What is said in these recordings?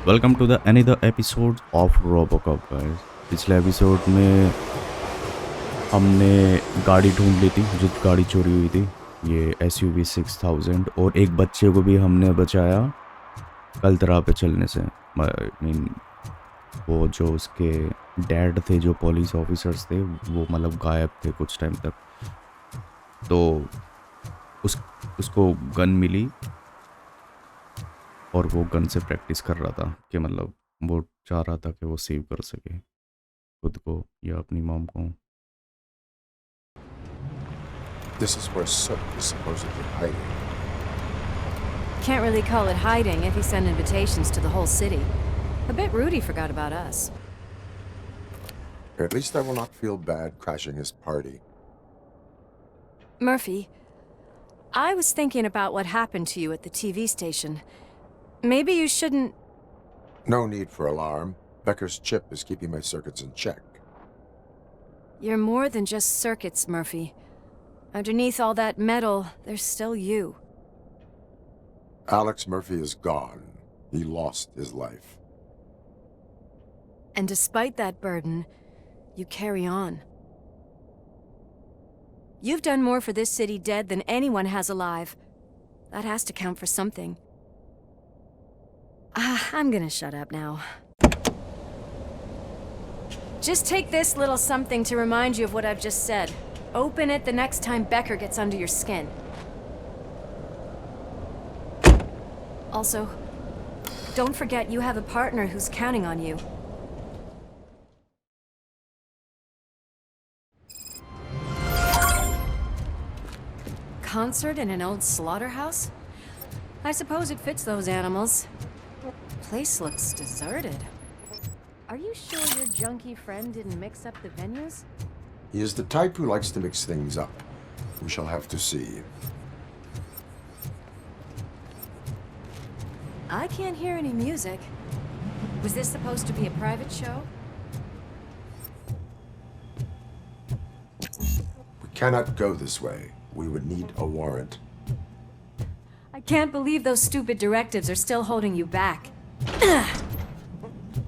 Welcome to the another episode of RoboCop guys. पिछले episode में हमने गाड़ी ढूंढ ली थी, जो गाड़ी चोरी हुई थी, ये SUV 6000, और एक बच्चे को भी हमने बचाया कल तरह पे चलने से। आई मीन वो जो उसके डैड थे, जो पुलिस ऑफिसर्स थे, वो मतलब गायब थे कुछ टाइम तक। तो उसको गन मिली और वो गन से प्रैक्टिस कर रहा था कि मतलब वो चाह रहा था कि वो सेव कर सके खुद को या अपनी मॉम को। This is where Sook is supposedly hiding. Can't really call it hiding if he sent invitations to the whole city. A bit rude he forgot about us. At least I will not feel bad crashing his party. Murphy, I was thinking about what happened to you at the TV station. Maybe you shouldn't... No need for alarm. Becker's chip is keeping my circuits in check. You're more than just circuits, Murphy. Underneath all that metal, there's still you. Alex Murphy is gone. He lost his life. And despite that burden, you carry on. You've done more for this city dead than anyone has alive. That has to count for something. I'm gonna shut up now. Just take this little something to remind you of what I've just said. Open it the next time Becker gets under your skin. Also, don't forget you have a partner who's counting on you. Concert in an old slaughterhouse? I suppose it fits those animals. Place looks deserted. Are you sure your junkie friend didn't mix up the venues? He is the type who likes to mix things up. We shall have to see. I can't hear any music. Was this supposed to be a private show? We cannot go this way. We would need a warrant. I can't believe those stupid directives are still holding you back.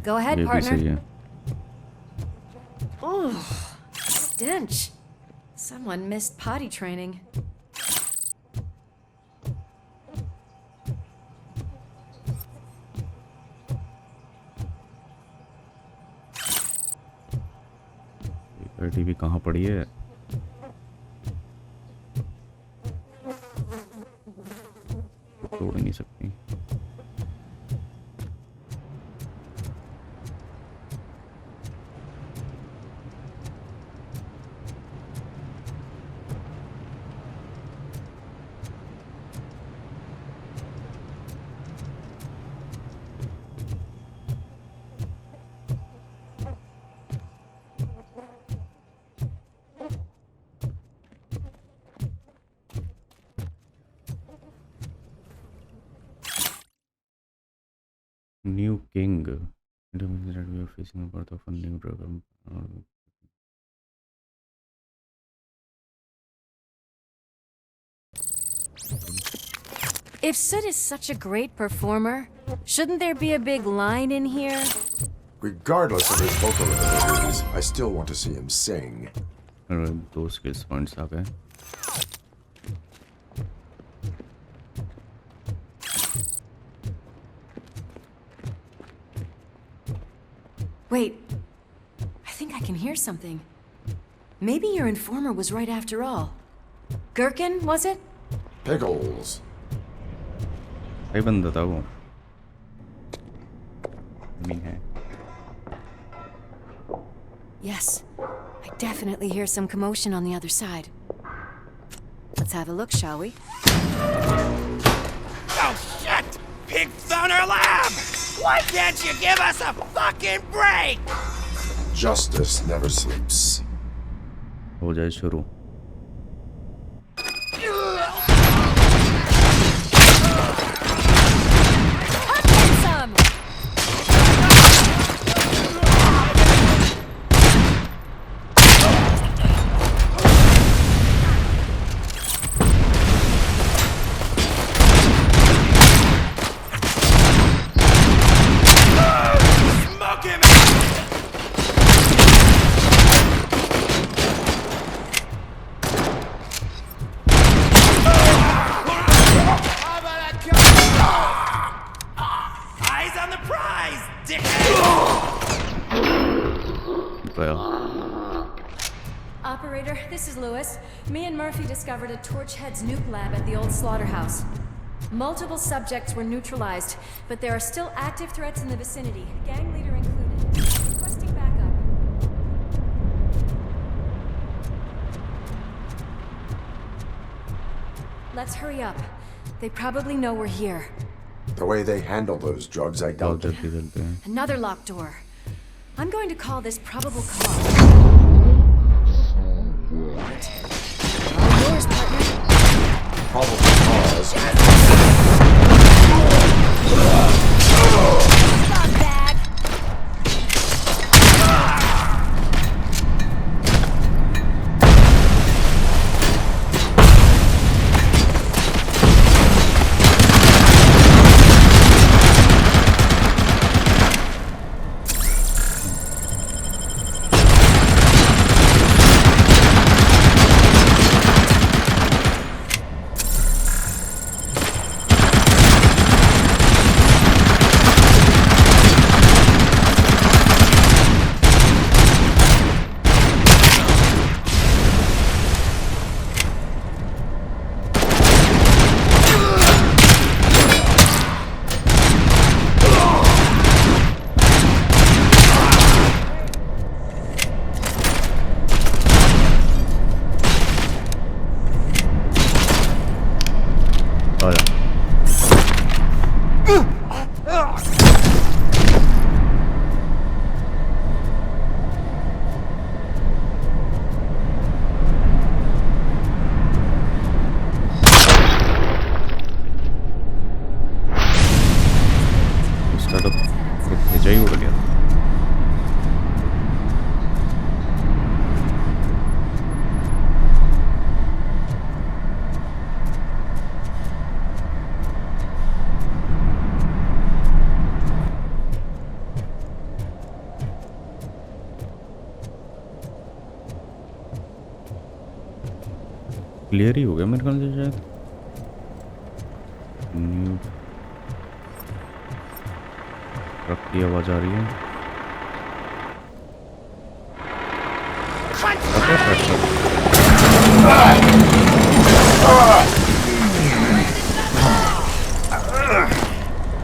Go ahead, ये भी partner. सही है। Oh, stench. Someone missed potty training. TV कहाँ पड़ी है? तोड़ नहीं सकती। New King. It means that we are facing a birth of a new dragon. If Sid is such a great performer, shouldn't there be a big line in here? Regardless of his vocal abilities, I still want to see him sing. दो skills points आ गए। Wait, I think I can hear something. Maybe your informer was right after all. Gherkin, was it? Pickles. सही बंदा था वो। Mean है। Yes, I definitely hear some commotion on the other side. Let's have a look, shall we? Oh shit! Pigs on our lab! Why can't you give us a fucking break? Justice never sleeps. हो जाए शुरू। Some! Eyes on the prize, dickhead! गया. Operator, this is Lewis. Me and Murphy discovered a Torchhead's nuke lab at the old slaughterhouse. Multiple subjects were neutralized, but there are still active threats in the vicinity, gang leader included. Requesting backup. Let's hurry up. They probably know we're here. The way they handle those drugs, I doubt it. जल्दी चलते हैं. Another locked door. I'm going to call this probable cause. All yours, partner. Probable cause. Bag. Clear ही हो गया मेरे ख्याल से शायद. न्यू ट्रक की आवाज आ रही है.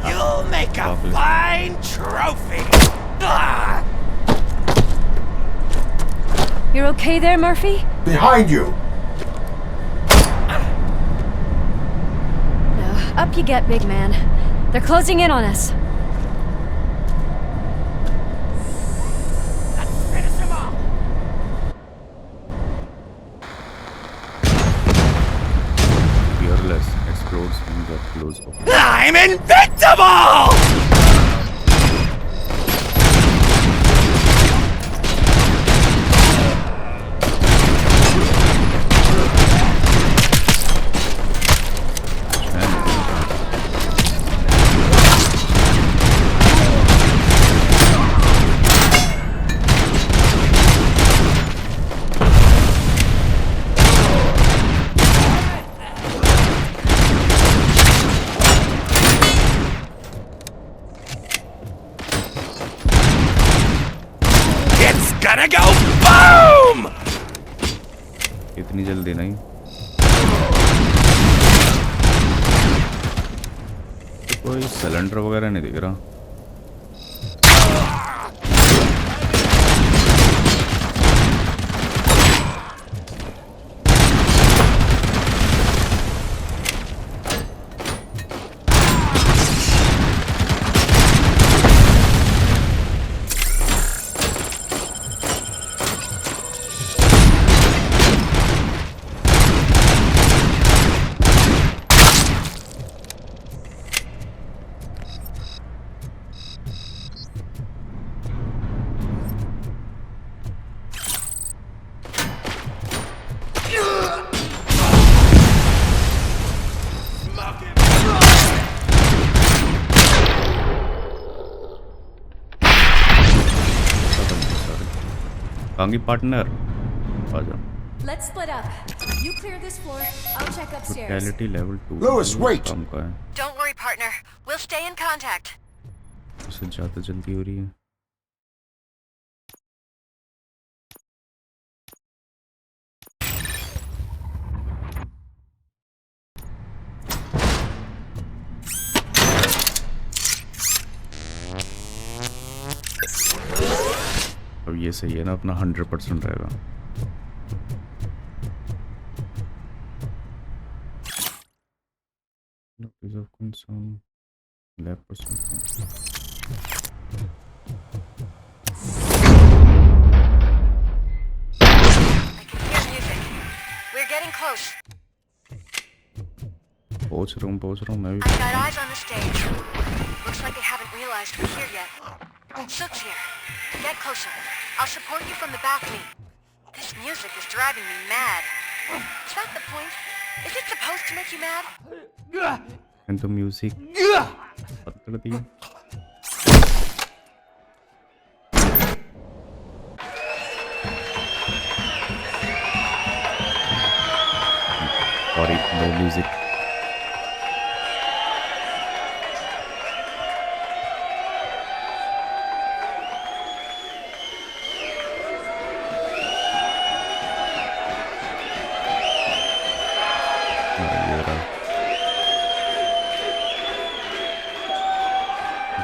You'll make a fine trophy. You're okay there, Murphy? Behind you! Up you get, big man. They're closing in on us. Let's finish them all. Fearless explodes when you get close. I'm invincible! Gonna go boom! इतनी जल्दी नहीं. तो कोई cylinder वगैरह नहीं दिख रहा. कांगी partner आ जा. Let's split up. You clear this floor. I'll check upstairs. Brutality level 2. Lewis, wait! काम का है. Don't worry, partner. We'll stay in contact. से ज़्यादा जल्दी हो रही है। अब ये सही है ना, अपना 100% रहेगा। Notice of concern, lab person. We're getting close. पहुंच रहा हूँ मैं भी। I've got eyes on the stage. Looks like they haven't realized we're here yet. Sook's here. Get closer. I'll support you from the balcony. This music is driving me mad. Is that the point? Is it supposed to make you mad? And the music. पकड़ दी। Sorry, no music.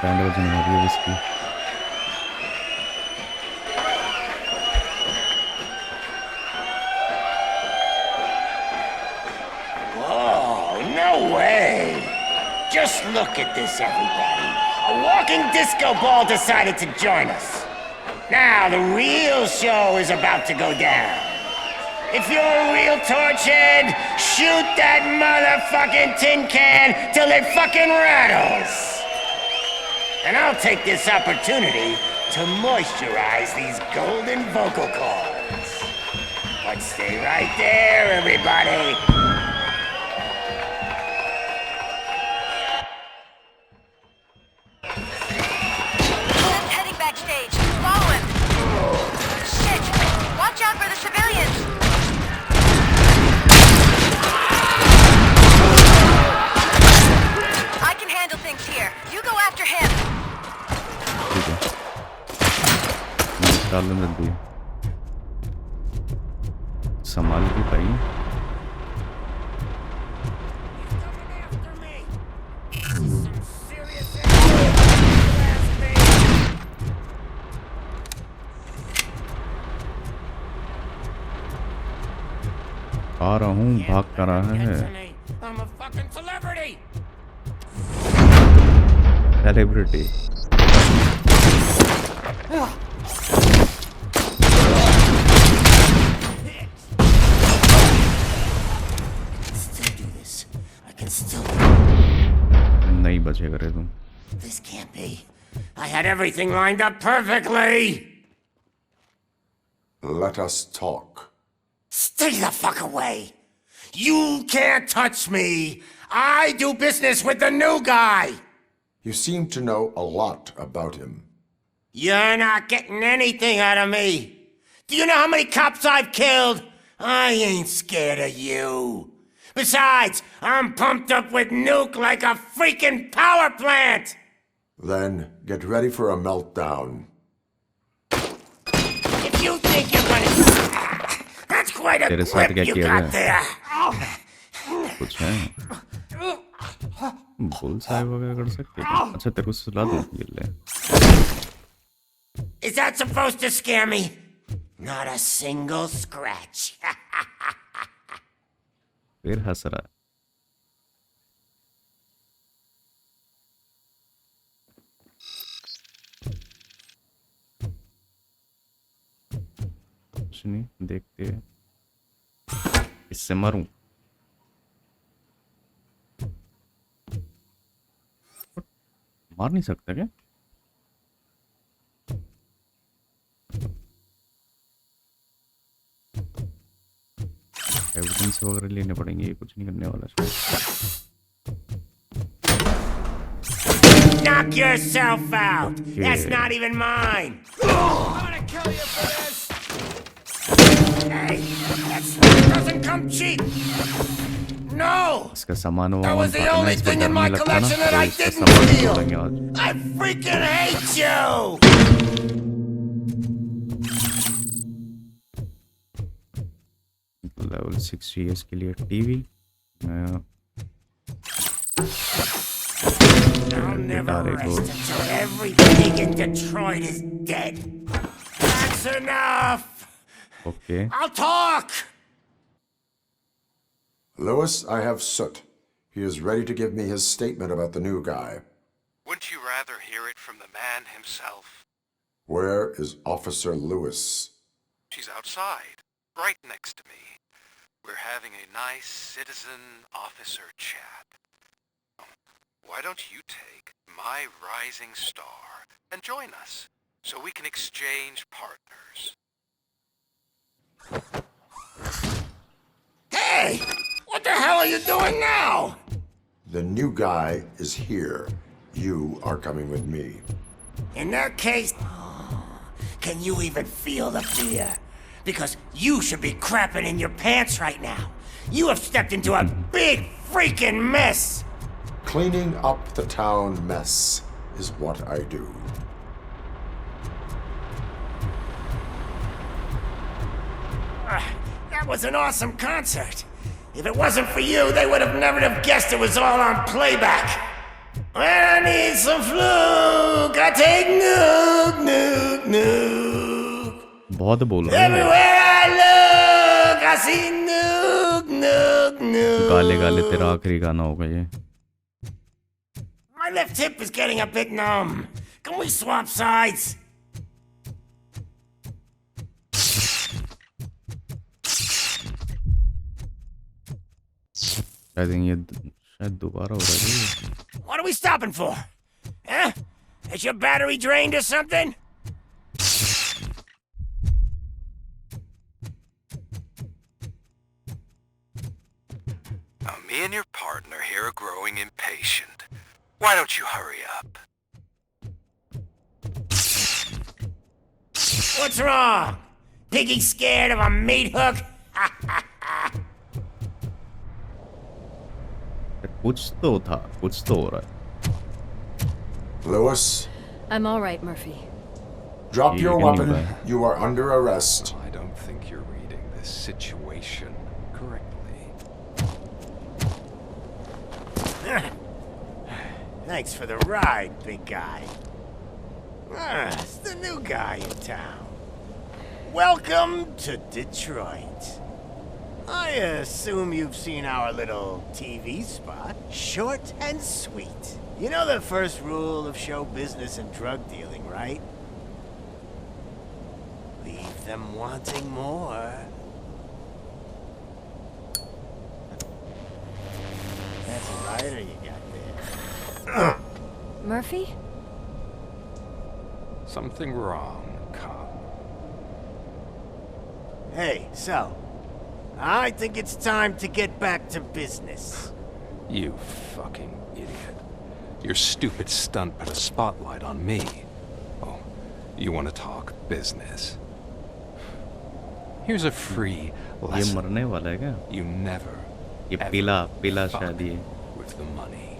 Band बजने वाली है इसकी। Oh, no way! Just look at this, everybody. A walking disco ball decided to join us. Now the real show is about to go down. If you're a real torchhead, shoot that motherfucking tin can till it fucking rattles. And I'll take this opportunity to moisturize these golden vocal cords. But stay right there, everybody. He's heading backstage. Follow him. Shit! Watch out for the civilians. I can handle things here. You go after him. ठीक है। डालने लग गई। संभाल भी पाई। आ रहा हूँ, भाग कर रहा है। I'm a fucking celebrity. Celebrity. नहीं बचेगा रे तुम। This can't be. I had everything lined up perfectly. Let us talk. Stay the fuck away. You can't touch me. I do business with the new guy. You seem to know a lot about him. You're not getting anything out of me. Do you know how many cops I've killed? I ain't scared of you. Besides, I'm pumped up with nuke like a freaking power plant. Then get ready for a meltdown. If you think you're gonna... That's quite a तेरे साथ grip क्या you किया got गया? there. कुछ है? Bull साहब वगैरह कर सकते हैं? अच्छा तेरे को सुला दूँ ये ले। Is that supposed to scare me? Not a single scratch. फिर हंस रहा है। कुछ नहीं, देखते हैं। इससे मारूं। मार नहीं सकता क्या? एविडेंस वगैरह लेने पड़ेंगे, ये कुछ नहीं करने वाला। Knock yourself out. That's not even mine. I'm gonna kill you for this. Hey, that stuff doesn't come cheap. No! इसका सामान That वामान was the काटना only इस पर thing in डर my नहीं लगता ना, collection that तो I इसका didn't सामान steal! तोड़ेंगे आज। I freaking hate you! Level 6 GS के लिए TV. I'll never Guitar rest Hero. until every pig in Detroit is dead. That's enough! Okay I'll talk! Lewis, I have Soot. He is ready to give me his statement about the new guy. Wouldn't you rather hear it from the man himself? Where is Officer Lewis? She's outside, right next to me. We're having a nice citizen-officer chat. Why don't you take my rising star and join us, so we can exchange partners? Hey! What the hell are you doing now? The new guy is here. You are coming with me. In that case, can you even feel the fear? Because you should be crapping in your pants right now. You have stepped into a big freaking mess. Cleaning up the town mess is what I do. That was an awesome concert. If it wasn't for you, they would have never have guessed it was all on playback. When I need some fluke, I take nuke, nuke, nuke. बहुत बोल रहा है Everywhere I look, I see nuke, nuke, nuke. गाले गाले तेरा आखिरी गाना होगा ये। My left hip is getting a bit numb. Can we swap sides? I think ये शायद दोबारा हो रहा है ये। What are we stopping for? Huh? Is your battery drained or something? Now, me and your partner here are growing impatient. Why don't you hurry up? What's wrong? Piggy scared of a meat hook? कुछ तो था, कुछ तो हो रहा है। Lewis, I'm all right, Murphy. drop You your can leave weapon. that. You are under arrest. I don't think you're reading this situation correctly. Thanks for the ride, big guy. It's the new guy in town. Welcome to Detroit. I assume you've seen our little TV spot. Short and sweet. You know the first rule of show business and drug dealing, right? Leave them wanting more. That's a rider you got there. Murphy? Something wrong, cop. Hey, so, I think it's time to get back to business. You fucking idiot. Your stupid stunt put a spotlight on me. Oh, you want to talk business? Here's a free ये lesson. मरने वाला है क्या? You never ये ever पीला fuck शायद ये। with the money.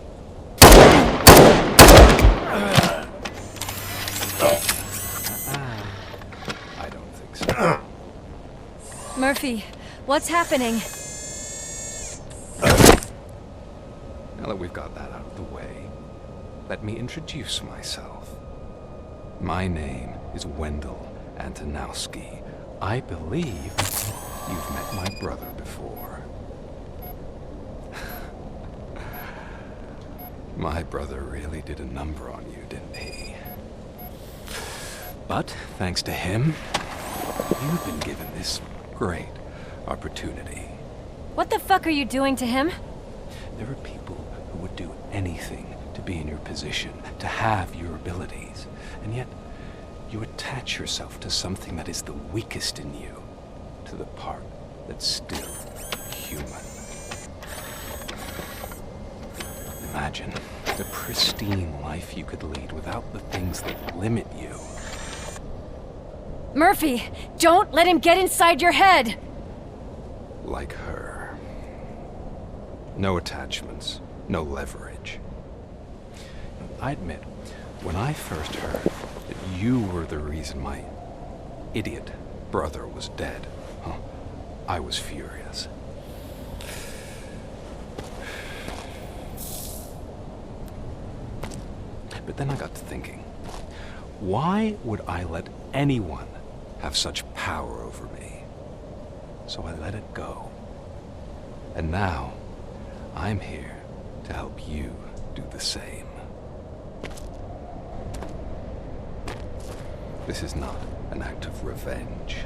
I don't think so. Murphy, what's happening? Now that we've got that out of the way, let me introduce myself. My name is Wendell Antonowski. I believe you've met my brother before. My brother really did a number on you, didn't he? But thanks to him, you've been given this great opportunity. What the fuck are you doing to him? There are people who would do anything to be in your position, to have your abilities, and yet you attach yourself to something that is the weakest in you, to the part that's still human. Imagine the pristine life you could lead without the things that limit you. Murphy, don't let him get inside your head! Like her. No attachments, no leverage. I admit, when I first heard that you were the reason my idiot brother was dead, I was furious. But then I got to thinking, why would I let anyone have such power over me? So I let it go. And now, I'm here to help you do the same. This is not an act of revenge.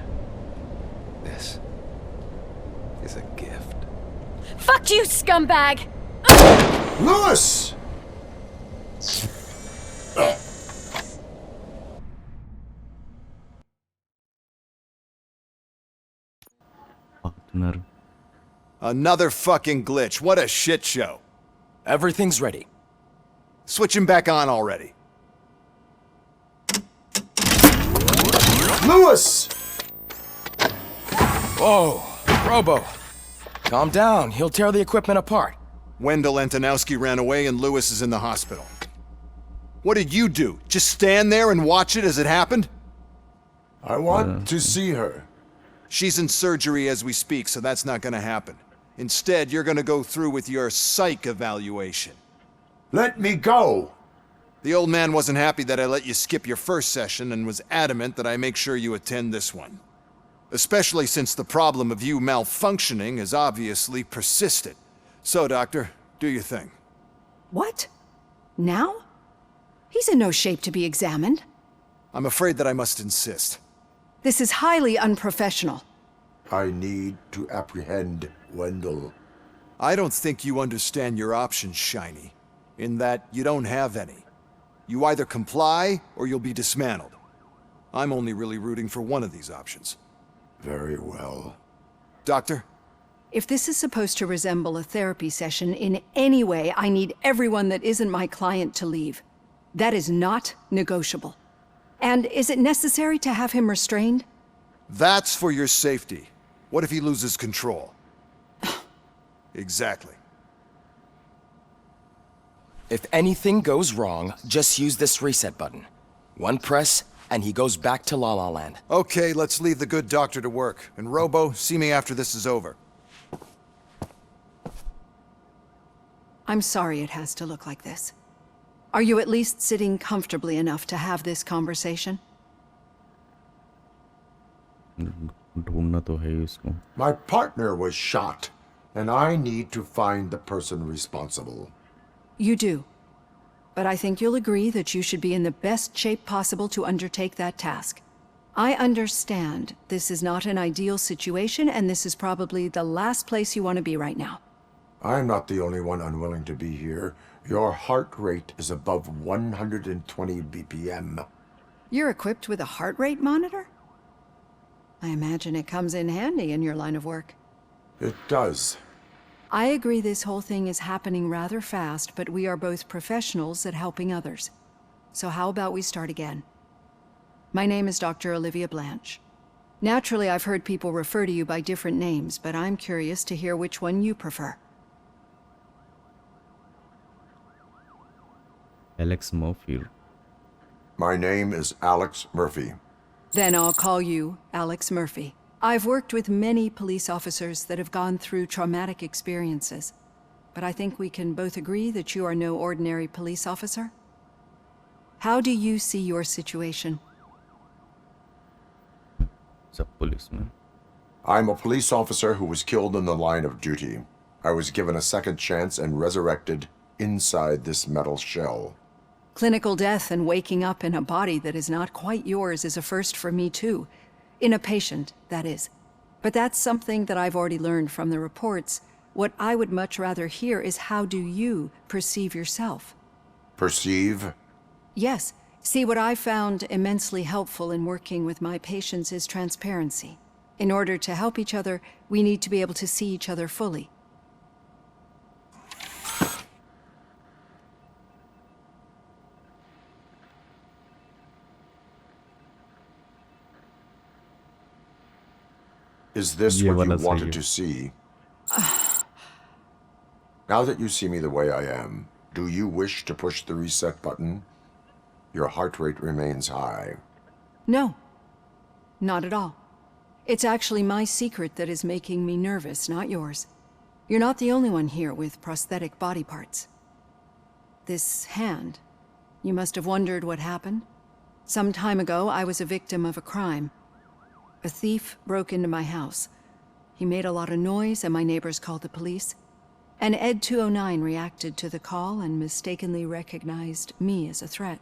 This is a gift. Fuck you, scumbag! Lewis! Partner. Another fucking glitch. What a shit show. Everything's ready. Switch him back on already. Lewis! Whoa, Robo. Calm down, he'll tear the equipment apart. Wendell Antonowski ran away and Lewis is in the hospital. What did you do? Just stand there and watch it as it happened? I want to see her. She's in surgery as we speak, so that's not gonna happen. Instead, you're gonna go through with your psych evaluation. Let me go! The old man wasn't happy that I let you skip your first session and was adamant that I make sure you attend this one. Especially since the problem of you malfunctioning has obviously persisted. So, Doctor, do your thing. What? Now? He's in no shape to be examined. I'm afraid that I must insist. This is highly unprofessional. I need to apprehend Wendell. I don't think you understand your options, Shiny. In that you don't have any. You either comply or you'll be dismantled. I'm only really rooting for one of these options. Very well. Doctor? If this is supposed to resemble a therapy session in any way, I need everyone that isn't my client to leave. That is not negotiable. And is it necessary to have him restrained? That's for your safety. What if he loses control? Exactly. If anything goes wrong, just use this reset button. One press, and he goes back to La La Land. Okay, let's leave the good doctor to work. And Robo, see me after this is over. I'm sorry it has to look like this. Are you at least sitting comfortably enough to have this conversation? ढूंढना तो है ही इसको. My partner was shot, and I need to find the person responsible. You do. But I think you'll agree that you should be in the best shape possible to undertake that task. I understand this is not an ideal situation, and this is probably the last place you want to be right now. I'm not the only one unwilling to be here. Your heart rate is above 120 BPM. You're equipped with a heart rate monitor? I imagine it comes in handy in your line of work. It does. I agree this whole thing is happening rather fast, but we are both professionals at helping others. So how about we start again? My name is Dr. Olivia Blanche. Naturally, I've heard people refer to you by different names, but I'm curious to hear which one you prefer. Alex Murphy. My name is Alex Murphy. Then I'll call you Alex Murphy. I've worked with many police officers that have gone through traumatic experiences, but I think we can both agree that you are no ordinary police officer. How do you see your situation? He's a policeman. I'm a police officer who was killed in the line of duty. I was given a second chance and resurrected inside this metal shell. Clinical death and waking up in a body that is not quite yours is a first for me too. In a patient, that is. But that's something that I've already learned from the reports. What I would much rather hear is how do you perceive yourself? Perceive? Yes. See, what I found immensely helpful in working with my patients is transparency. In order to help each other, we need to be able to see each other fully. Is this ये what you वाला सही wanted है. to see? Now that you see me the way I am, do you wish to push the reset button? Your heart rate remains high. No, not at all. It's actually my secret that is making me nervous, not yours. You're not the only one here with prosthetic body parts. This hand, you must have wondered what happened. Some time ago, I was a victim of a crime. A thief broke into my house. He made a lot of noise and my neighbors called the police. And Ed 209 reacted to the call and mistakenly recognized me as a threat.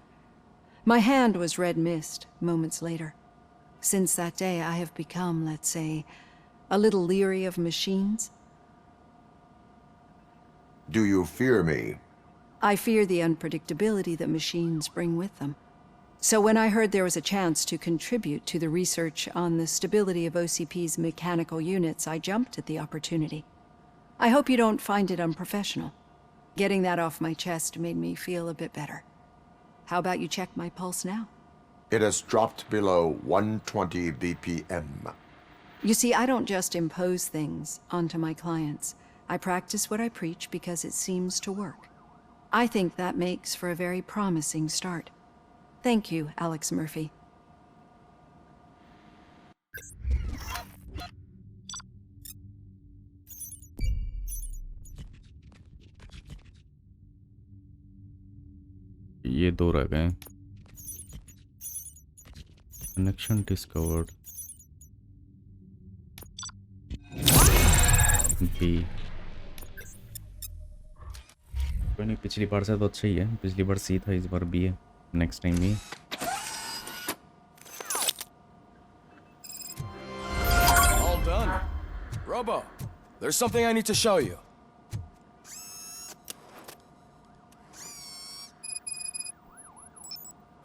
My hand was red mist moments later. Since that day, I have become, let's say, a little leery of machines. Do you fear me? I fear the unpredictability that machines bring with them. So when I heard there was a chance to contribute to the research on the stability of OCP's mechanical units, I jumped at the opportunity. I hope you don't find it unprofessional. Getting that off my chest made me feel a bit better. How about you check my pulse now? It has dropped below 120 BPM. You see, I don't just impose things onto my clients. I practice what I preach because it seems to work. I think that makes for a very promising start. Thank you, Alex Murphy. ये दो रह गए. Connection discovered. B. कोई नहीं, पिछली बार से तो अच्छा ही है. पिछली बार C था, इस बार B है. Next time B. All done. Robo, there's something I need to show you.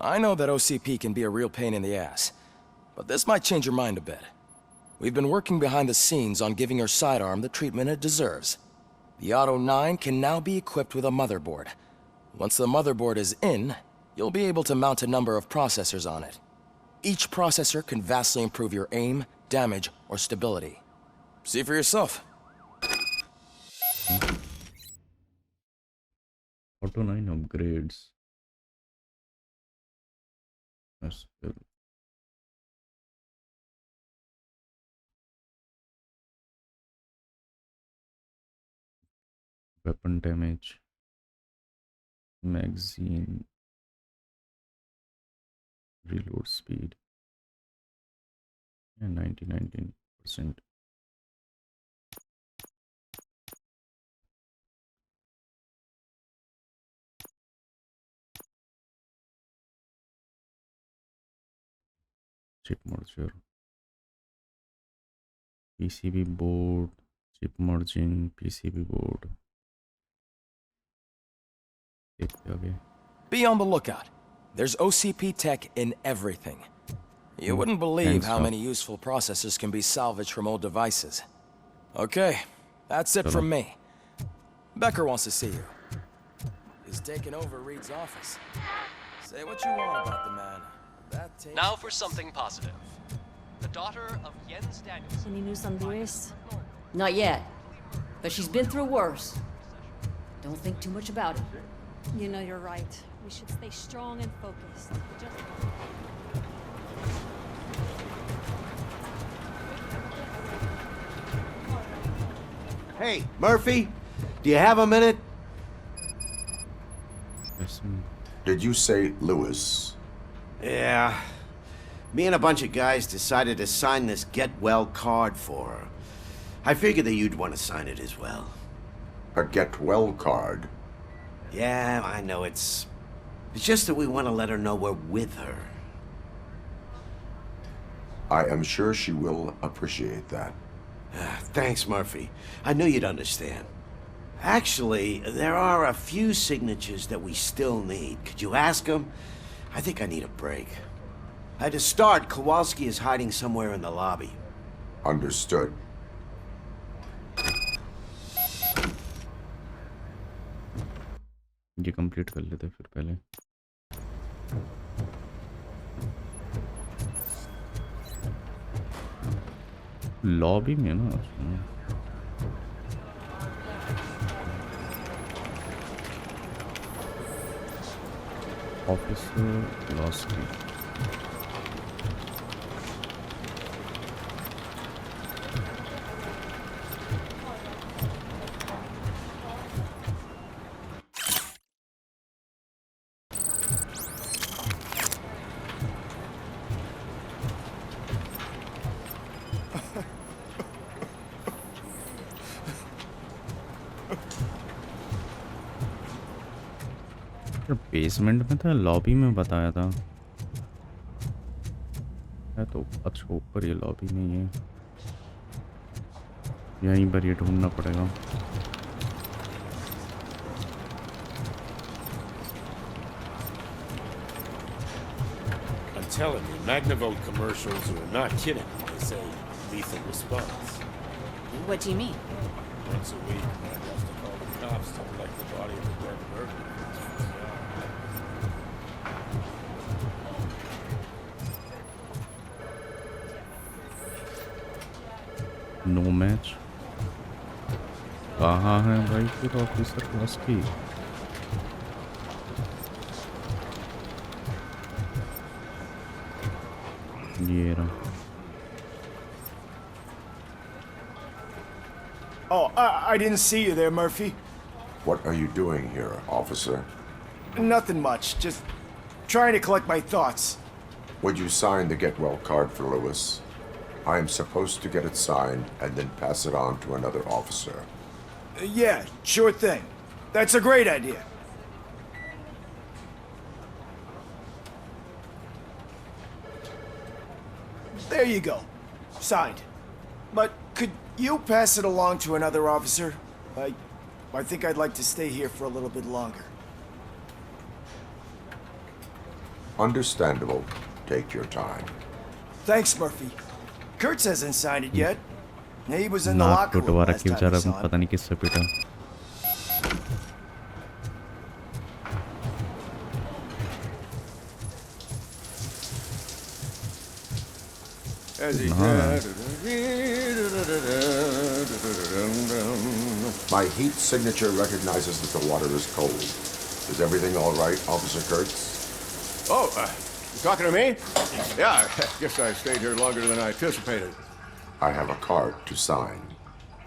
I know that OCP can be a real pain in the ass, but this might change your mind a bit. We've been working behind the scenes on giving your sidearm the treatment it deserves. The Auto 9 can now be equipped with a motherboard. Once the motherboard is in, you'll be able to mount a number of processors on it. Each processor can vastly improve your aim, damage, or stability. See for yourself. Auto 9 upgrades. That's good. Weapon damage, magazine, reload speed, and 19%. Chip merger, PCB board, chip merging, PCB board. Okay. Be on the lookout. There's OCP tech in everything. You wouldn't believe how many useful processors can be salvaged from old devices. Okay, that's it from me. Becker wants to see you. He's taken over Reed's office. Say what you want about the man. Now for something positive. The daughter of Jens Daniels. Any news on Lewis? Not yet, but she's been through worse. Don't think too much about it. You know you're right. We should stay strong and focused. Hey, Murphy, do you have a minute? Did you say Lewis? Yeah. Me and a bunch of guys decided to sign this get well card for her. I figured that you'd want to sign it as well. A get well card? Yeah, I know it's just that we want to let her know we're with her. I am sure she will appreciate that. Thanks, Murphy. I knew you'd understand. Actually, there are a few signatures that we still need. Could you ask them? I think I need a break. To start, Kowalski is hiding somewhere in the lobby. Understood. ये complete कर लेते फिर पहले. Lobby में ना officer philosophy. Basement में था, lobby में बताया था है तो अच्छा ऊपर ये लॉबी नहीं है, यहीं पर ये ढूंढना पड़ेगा। I'm telling you, Magnavolt commercials are not kidding when they say lethal response. What do you mean? Once a week, Mac has to call the cops to collect the body of a dead murderer. No match कहाँ है भाई फिर officer philosophy? ये रहा। Oh, I didn't see you there, Murphy. What are you doing here, officer? Nothing much, just trying to collect my thoughts. Would you sign the get well card for Lewis? I am supposed to get it signed and then pass it on to another officer. Yeah, sure thing. That's a great idea. There you go. Signed. But could you pass it along to another officer? I think I'd like to stay here for a little bit longer. Understandable. Take your time. Thanks, Murphy. Kurtz hasn't signed it yet. He was in the नाक locker room टुटवा last रखी time बेचारा, I saw him. पता नहीं किससे पीटा। My heat signature recognizes that the water is cold. Is everything all right, Officer Kurtz? Oh, you talking to me? Yeah, I guess I stayed here longer than I anticipated. I have a card to sign.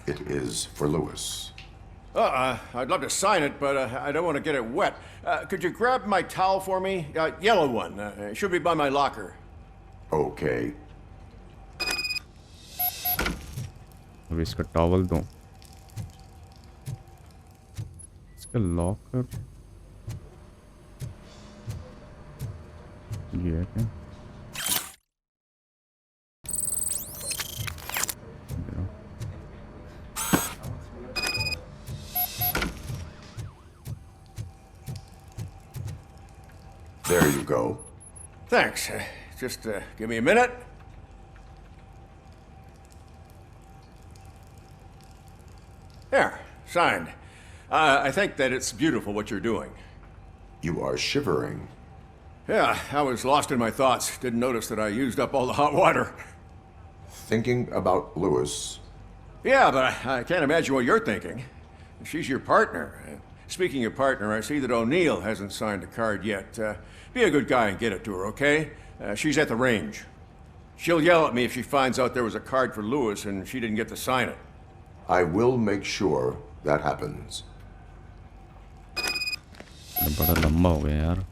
It is for Lewis. I'd love to sign it, but I don't want to get it wet. Could you grab my towel for me? Yellow one. It should be by my locker. Okay. अब इसका towel दो, इसका locker ये है क्या? There you go. Thanks. Just give me a minute. There, signed. I think that it's beautiful what you're doing. You are shivering. Yeah, I was lost in my thoughts. Didn't notice that I used up all the hot water. Thinking about Lewis. Yeah, but I can't imagine what you're thinking. She's your partner. Speaking of partner, I see that O'Neill hasn't signed a card yet. Be a good guy and get it to her, okay? She's at the range. She'll yell at me if she finds out there was a card for Lewis and she didn't get to sign it. I will make sure that happens. बड़ा लंबा हो गया यार,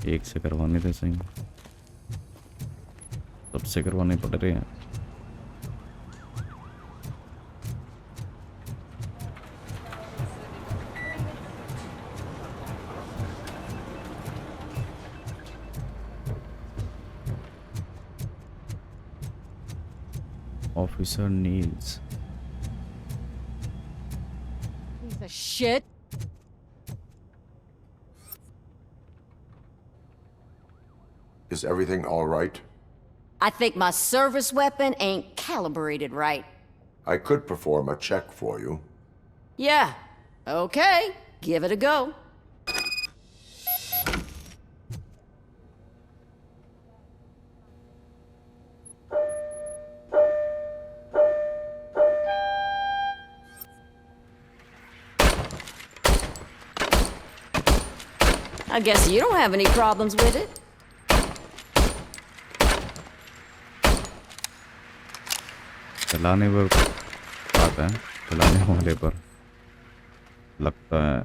एक से करवाने थे सही, सबसे करवाने पड़ रहे हैं। Officer Niels. Piece of shit. Is everything all right? I think my service weapon ain't calibrated right. I could perform a check for you. Yeah. Okay. Give it a go. I guess you don't have any problems with it. चलाने पर आता है, चलाने वाले पर लगता है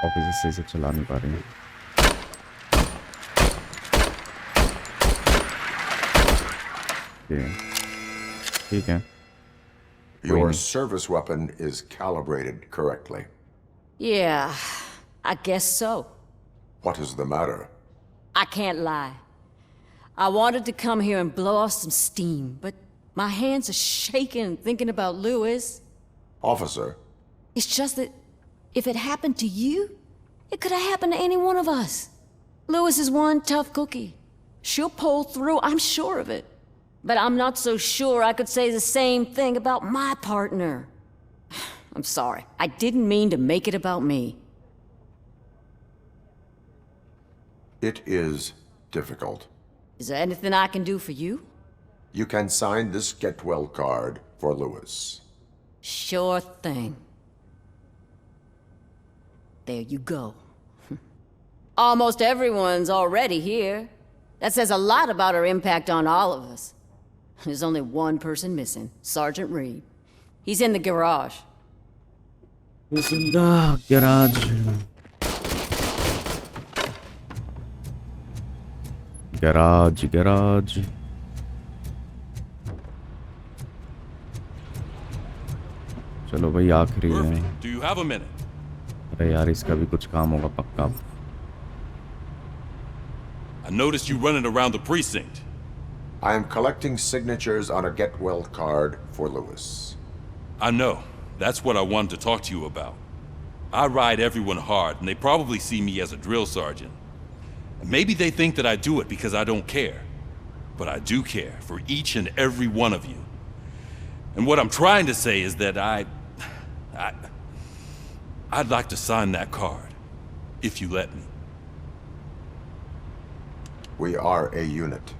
office सही से चला नहीं पा रही है। ठीक है। Your service weapon is calibrated correctly. Yeah, I guess so. What is the matter? I can't lie. I wanted to come here and blow off some steam, but my hands are shaking thinking about Lewis. Officer. It's just that if it happened to you, it could have happened to any one of us. Lewis is one tough cookie. She'll pull through, I'm sure of it. But I'm not so sure I could say the same thing about my partner. I'm sorry. I didn't mean to make it about me. It is difficult. Is there anything I can do for you? You can sign this get well card for Lewis. Sure thing. There you go. Almost everyone's already here. That says a lot about her impact on all of us. There's only one person missing, Sergeant Reed. He's in the garage. He's in the garage. Garage. चलो भाई आखिरी है। Do you have a minute? अरे यार इसका भी कुछ काम होगा पक्का। I noticed you running around the precinct. I am collecting signatures on a get well card for Lewis. I know. That's what I wanted to talk to you about. I ride everyone hard, and they probably see me as a drill sergeant. And maybe they think that I do it because I don't care. But I do care for each and every one of you. And what I'm trying to say is that I'd like to sign that card, if you let me. We are a unit.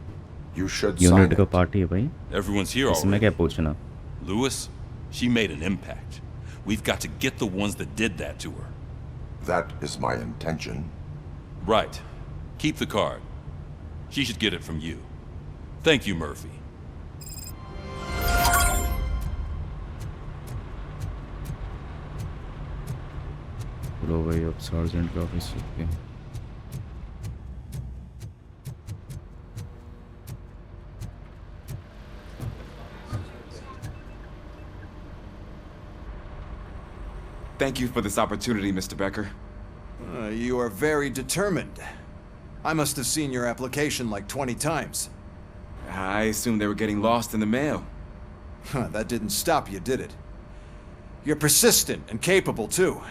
You should Unit sign का it. Party है भाई। Everyone's here already. इसमें क्या पूछना? Lewis, she made an impact. We've got to get the ones that did that to her. That is my intention. Right. Keep the card. She should get it from you. Thank you, Murphy. चलो भाई अब sergeant का office चलते हैं। Thank you for this opportunity, Mr. Becker. You are very determined. I must have seen your application like 20 times. I assumed they were getting lost in the mail. That didn't stop you, did it? You're persistent and capable, too.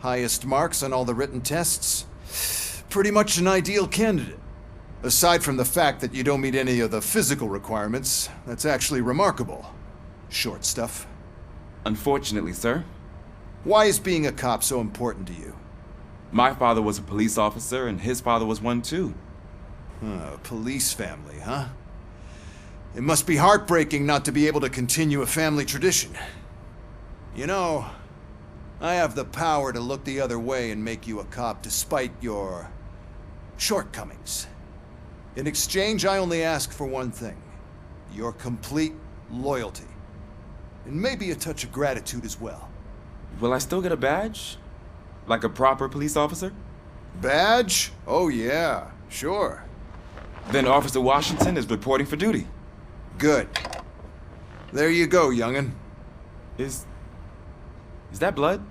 Highest marks on all the written tests. Pretty much an ideal candidate. Aside from the fact that you don't meet any of the physical requirements, that's actually remarkable. Short stuff. Unfortunately, sir. Why is being a cop so important to you? My father was a police officer, and his father was one too. A police family, huh? It must be heartbreaking not to be able to continue a family tradition. You know, I have the power to look the other way and make you a cop despite your shortcomings. In exchange, I only ask for one thing. Your complete loyalty. And maybe a touch of gratitude as well. Will I still get a badge? Like a proper police officer? Badge? Oh yeah, sure. Then Officer Washington is reporting for duty. Good. There you go, young'un. Is that blood?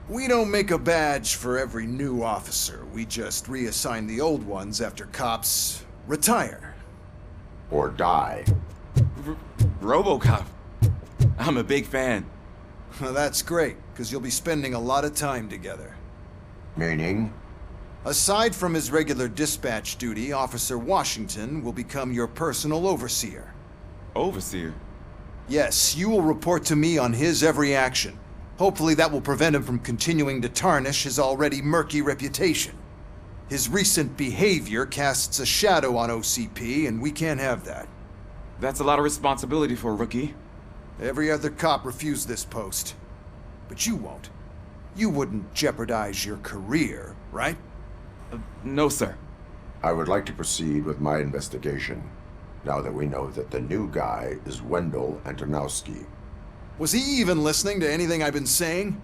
We don't make a badge for every new officer. We just reassign the old ones after cops retire. Or die. Robocop. I'm a big fan. That's great, because you'll be spending a lot of time together. Meaning? Aside from his regular dispatch duty, Officer Washington will become your personal overseer. Overseer? Yes, you will report to me on his every action. Hopefully that will prevent him from continuing to tarnish his already murky reputation. His recent behavior casts a shadow on OCP, and we can't have that. That's a lot of responsibility for a rookie. Every other cop refused this post. But you won't. You wouldn't jeopardize your career, right? No, sir. I would like to proceed with my investigation, now that we know that the new guy is Wendell Antonowski. Was he even listening to anything I've been saying?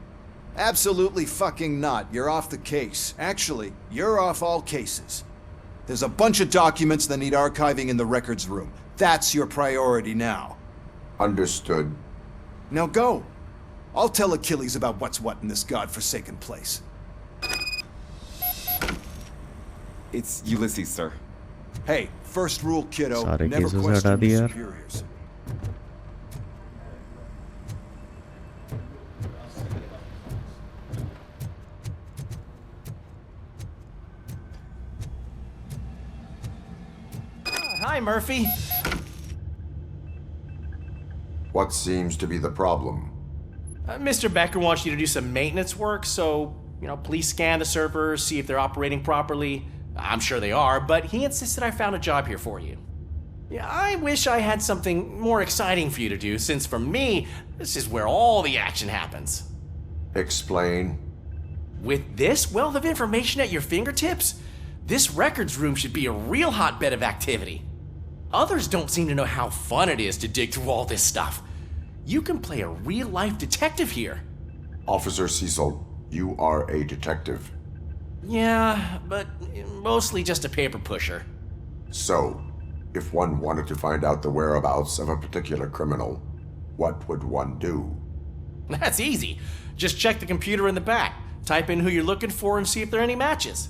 Absolutely fucking not. You're off the case. Actually, you're off all cases. There's a bunch of documents that need archiving in the records room. That's your priority now. Understood. Now go. I'll tell Achilles about what's what in this godforsaken place. It's Ulysses, sir. Hey, first rule, kiddo. सारे Never cases question हटा दिए your यार। superiors. Hi, Murphy. What seems to be the problem? Mr. Becker wants you to do some maintenance work, so, please scan the servers, see if they're operating properly. I'm sure they are, but he insisted I found a job here for you. Yeah, I wish I had something more exciting for you to do, since for me, this is where all the action happens. Explain. With this wealth of information at your fingertips, this records room should be a real hotbed of activity. Others don't seem to know how fun it is to dig through all this stuff. You can play a real-life detective here. Officer Cecil, you are a detective. Yeah, but mostly just a paper pusher. So, if one wanted to find out the whereabouts of a particular criminal, what would one do? That's easy. Just check the computer in the back, type in who you're looking for, and see if there are any matches.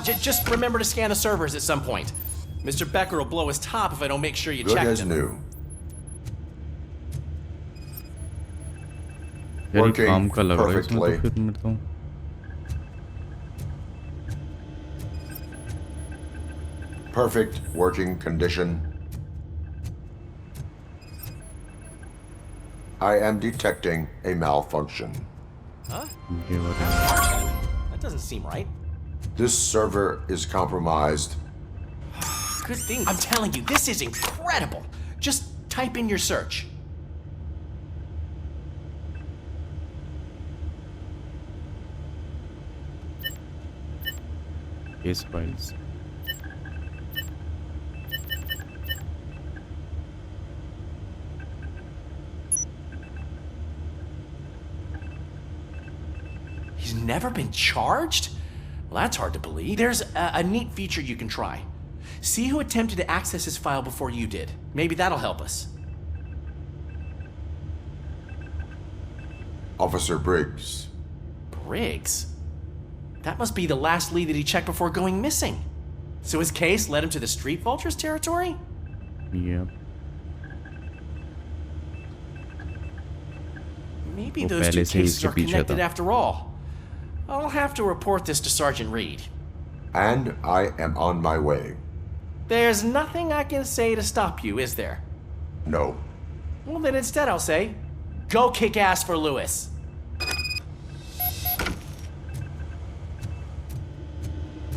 Just remember to scan the servers at some point. Mr. Becker will blow his top if I don't make sure you check them. Good as new. यार ये Working काम का लग रहा है इसमें तो perfectly. फिर मिलता हूँ। Perfect working condition. I am detecting a malfunction. Huh? ये हो रहा है। That doesn't seem right. This server is compromised. Good thing. I'm telling you, this is incredible. Just type in your search. Case files. He's never been charged? Well, that's hard to believe. There's a neat feature you can try. See who attempted to access his file before you did. Maybe that'll help us. Officer Briggs. Briggs? That must be the last lead that he checked before going missing. So his case led him to the Street Vultures territory? Yeah. Maybe वो those two पहले से ही cases इसके are पीछे connected था। after all. I'll have to report this to Sergeant Reed. And I am on my way. There's nothing I can say to stop you, is there? No. Well, then instead I'll say, go kick ass for Lewis.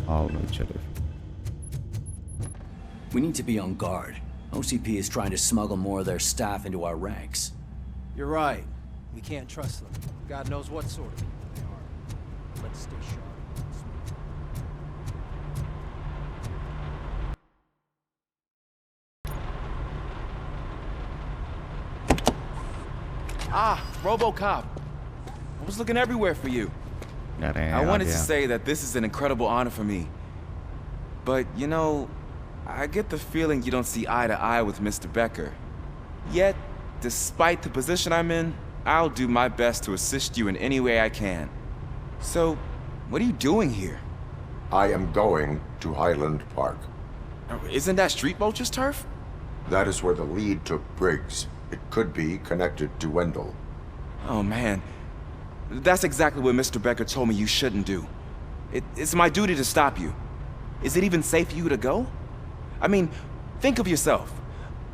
All right, Sheriff. We need to be on guard. OCP is trying to smuggle more of their staff into our ranks. You're right. We can't trust them. God knows what sort of people they are. Let's stay sharp. Ah, Robocop. I was looking everywhere for you. I wanted to say that this is an incredible honor for me. But, I get the feeling you don't see eye to eye with Mr. Becker. Yet, despite the position I'm in, I'll do my best to assist you in any way I can. So, what are you doing here? I am going to Highland Park. Isn't that Street Vulture's turf? That is where the lead took Briggs. It could be connected to Wendell. Oh, man. That's exactly what Mr. Becker told me you shouldn't do. It's my duty to stop you. Is it even safe for you to go? I mean, think of yourself.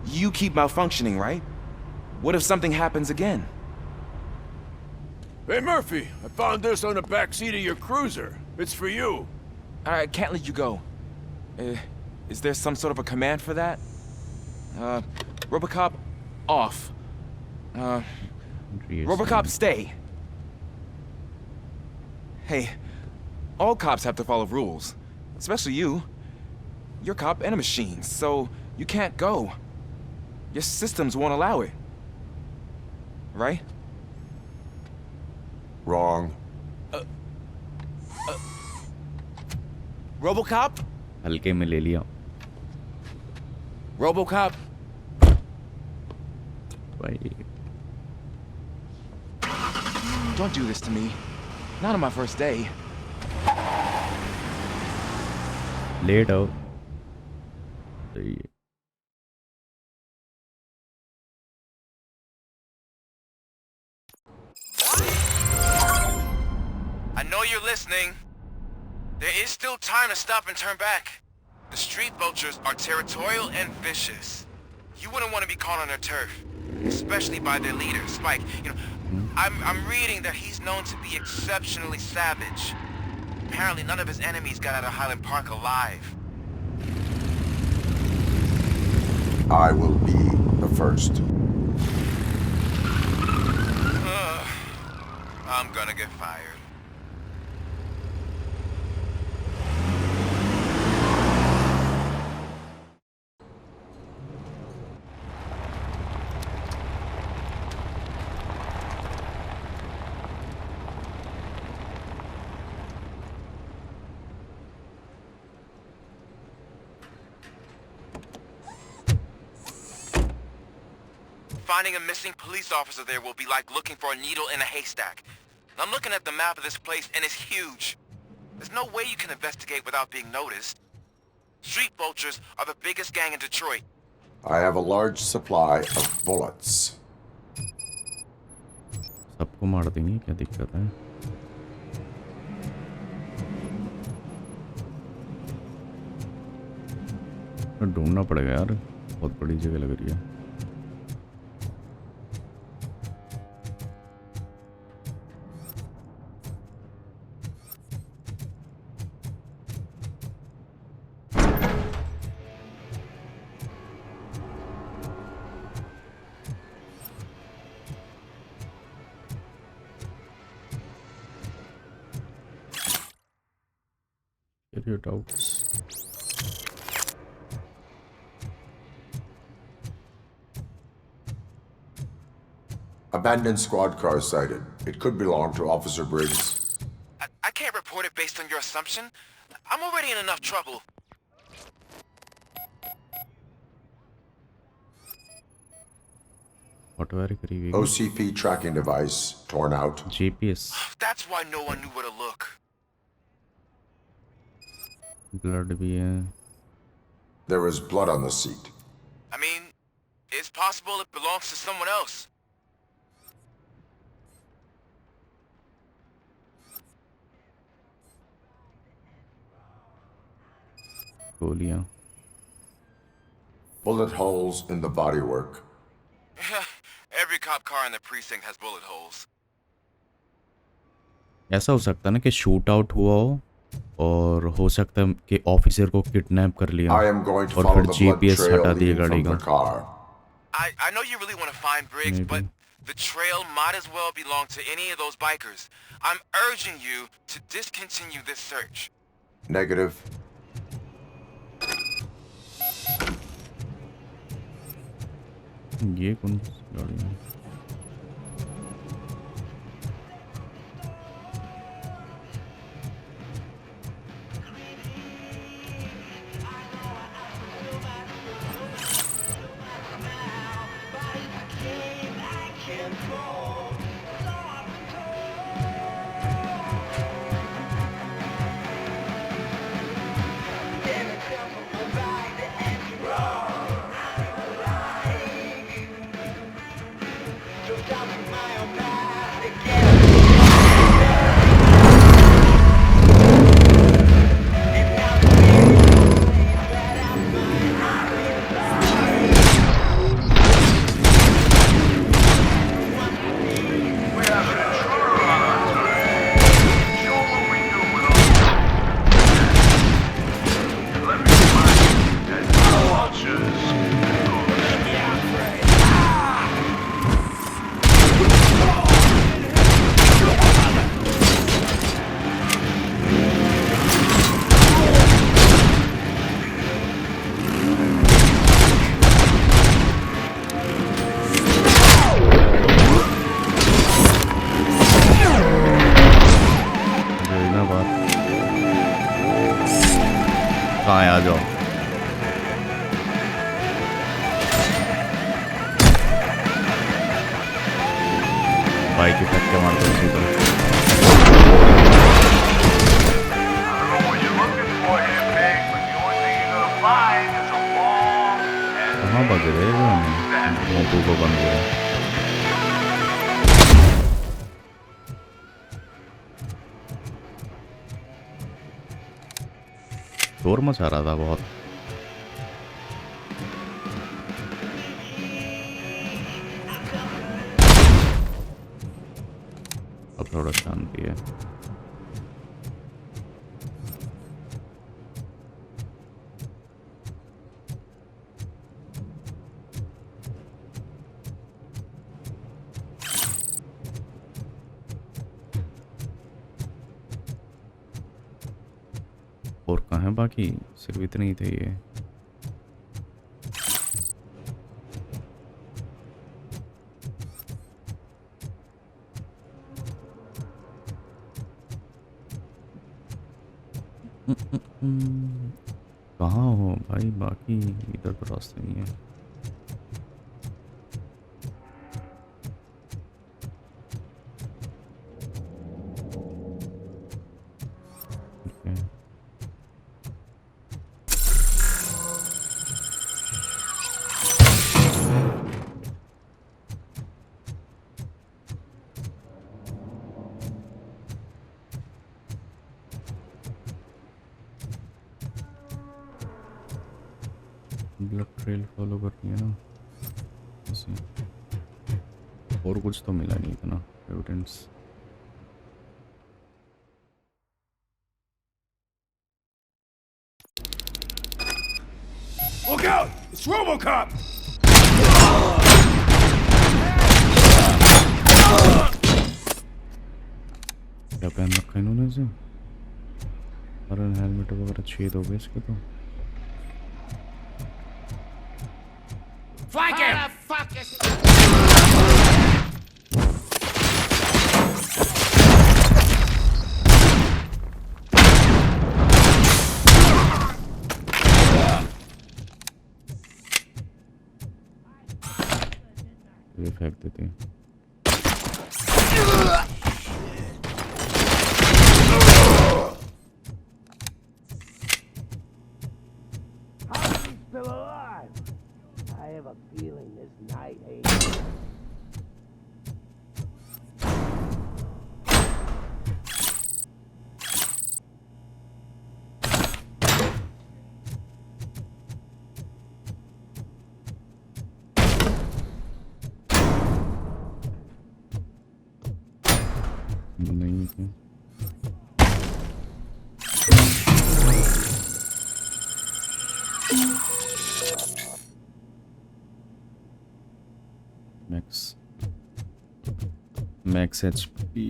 You keep malfunctioning, right? What if something happens again? Hey, Murphy, I found this on the back seat of your cruiser. It's for you. I can't let you go. Is there some sort of a command for that? Robocop, off. Robocop, stay. Hey, all cops have to follow rules. Especially you. You're a cop and a machine, so you can't go. Your systems won't allow it. Right? Wrong. Robocop? हल्के में ले लिया Robocop? भाई Don't do this to me. Not on my first day. Late आओ सही है I know you're listening. There is still time to stop and turn back. The street vultures are territorial and vicious. You wouldn't want to be caught on their turf, especially by their leader, Spike. You know, I'm reading that he's known to be exceptionally savage. Apparently none of his enemies got out of Highland Park alive. I will be the first. I'm gonna get fired. Finding a missing police officer there will be like looking for a needle in a haystack. I'm looking at the map of this place and it's huge. There's no way you can investigate without being noticed. Street vultures are the biggest gang in Detroit. I have a large supply of bullets. सबको मार देंगे क्या दिक्कत है ढूंढना पड़ेगा यार बहुत बड़ी जगह लग रही है your doubts. Abandoned squad car sighted. It could belong to Officer Briggs. I can't report it based on your assumption. I'm already in enough trouble. OCP tracking device torn out. GPS. That's why no one knew where to look. Blood भी है. There is blood on the seat. I mean, it's possible it belongs to someone else. गोलियां. Bullet holes in the bodywork. Every cop car in the precinct has bullet holes. ऐसा हो सकता है ना कि shoot out हुआ हो और हो सकता है कि ऑफिसर को किडनैप कर लिया और फिर जीपीएस हटा दिए गाड़ी का. I know you really want to find Briggs, but the trail might as well belong to any of those bikers. I'm urging you to discontinue this search. Negative. ये कौन गाड़ी है? आ जाओ। बाइक के धक्के मार दो इसी तरह। कहाँ बज रहे हैं मोटू को बन गया। शोर मचा रहा था बहुत। अब थोड़ा शांति है। और कहाँ है बाकी? सिर्फ इतने ही थे ये। कहाँ हो भाई बाकी? इधर तो रास्ते नहीं है। ब्लड ट्रेल फॉलो करनी है ना ऐसे। और कुछ तो मिला नहीं इतना evidence. Look out! It's Robocop! क्या पहन रखा इन्होंने इसे? अरे हेलमेट वगैरह छेद हो गए इसके तो। Flank him! Fuck is... ये फेंक देते हैं। Still alive. I have a feeling this night ain't... नहीं थे। मैक्स HP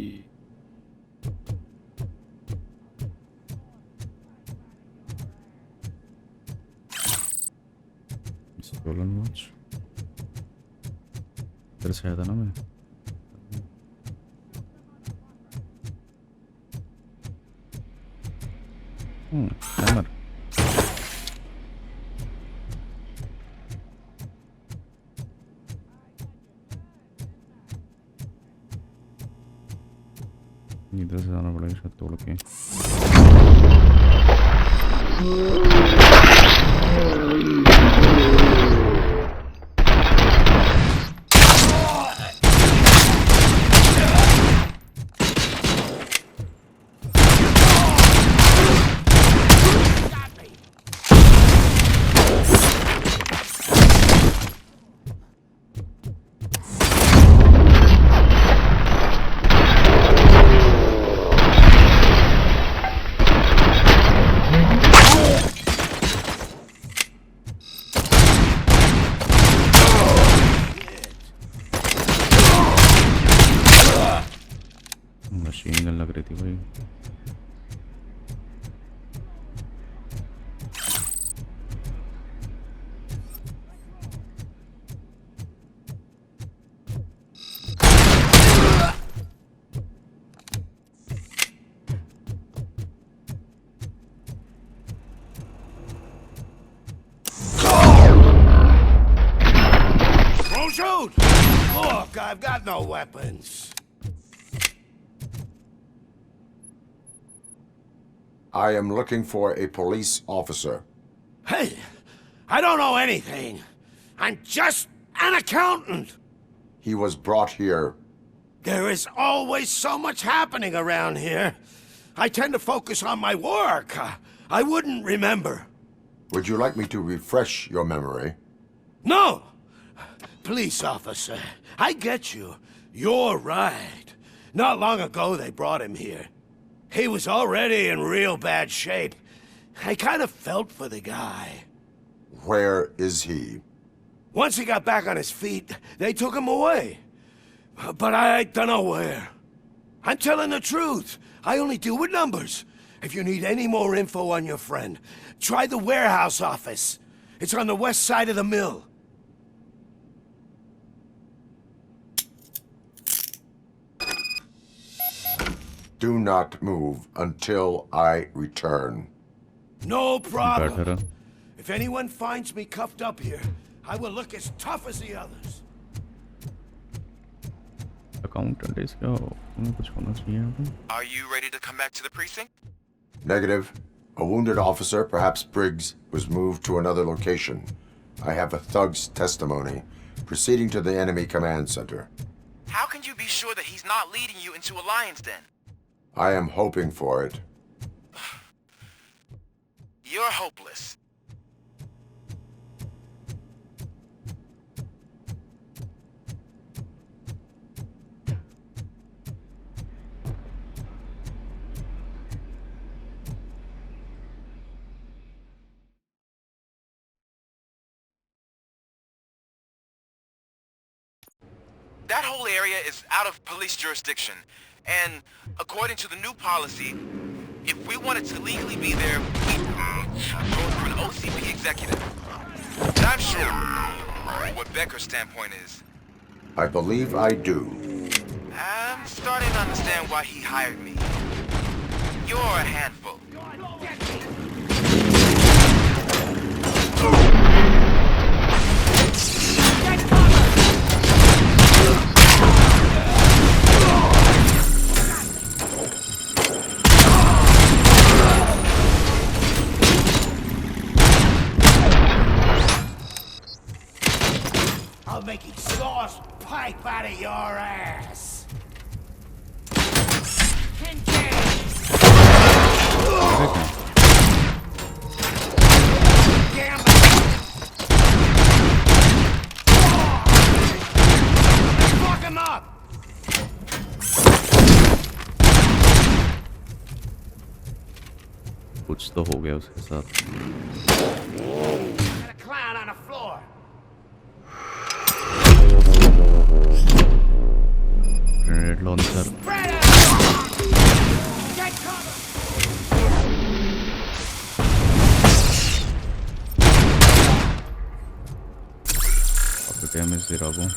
स्टोलन वॉच इधर से आया था ना मैं। हैमर इधर से जाना पड़ेगा शायद तोड़ के। मशीन गन लग रही थी भाई। Shoot! Look, I've got no weapons. I am looking for a police officer. Hey, I don't know anything. I'm just an accountant. He was brought here. There is always so much happening around here. I tend to focus on my work. I wouldn't remember. Would you like me to refresh your memory? No! Police officer, I get you. You're right. Not long ago they brought him here. He was already in real bad shape. I kind of felt for the guy. Where is he? Once he got back on his feet, they took him away. But I don't know where. I'm telling the truth. I only deal with numbers. If you need any more info on your friend, try the warehouse office. It's on the west side of the mill. Do not move until I return. No problem. If anyone finds me cuffed up here, I will look as tough as the others. Accountant इसका उन्हें कुछ होना चाहिए यहाँ पे. Are you ready to come back to the precinct? Negative. A wounded officer, perhaps Briggs, was moved to another location. I have a thug's testimony, proceeding to the enemy command center. How can you be sure that he's not leading you into a lion's den? I am hoping for it. You're hopeless. That whole area is out of police jurisdiction, and according to the new policy, if we wanted to legally be there, we'd go through an OCP executive. And I'm sure what Becker's standpoint is. I believe I do. I'm starting to understand why he hired me. You're a handful. I'll make exhaust pipe out of your ass. Fuck him up. कुछ तो हो गया उसके साथ. Got a clown on the floor. Grenade launcher. Get cover. अब damage दे रहा हूँ.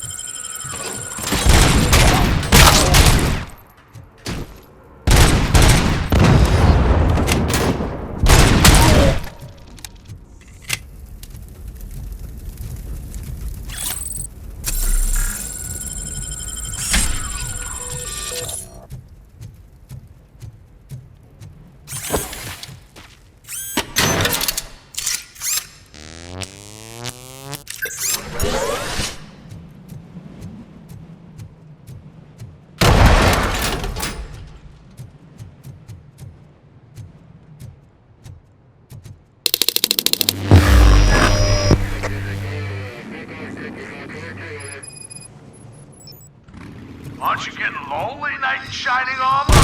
Aren't you getting lonely, knight in shining armor?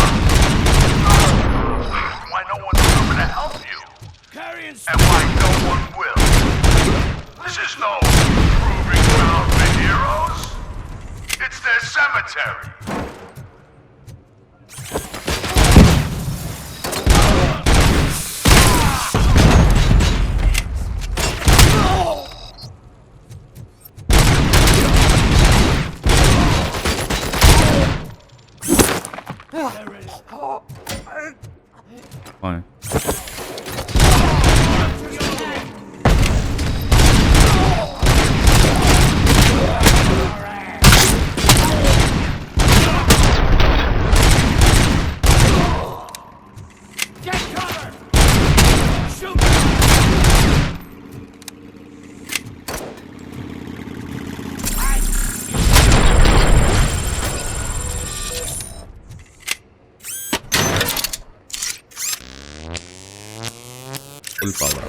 Why no one's coming to help you? And why no one will? This is no proving ground for heroes. It's their cemetery. Fine. Full power.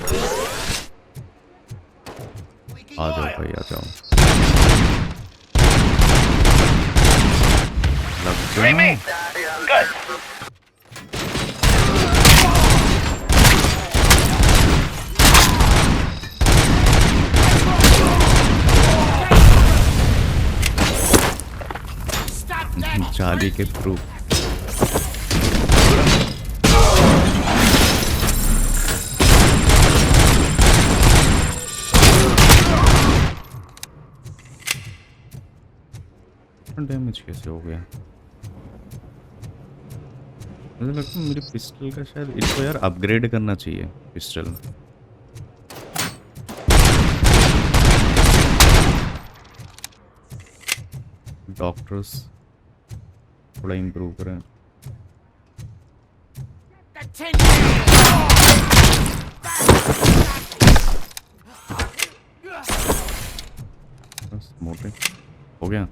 आ जाओ भाई आ जाओ। जाली के through damage कैसे हो गया? मुझे लगता है मेरी पिस्टल का शायद इसको यार अपग्रेड करना चाहिए पिस्टल। डॉक्टर्स थोड़ा इम्प्रूव करें। बस मोटे हो गया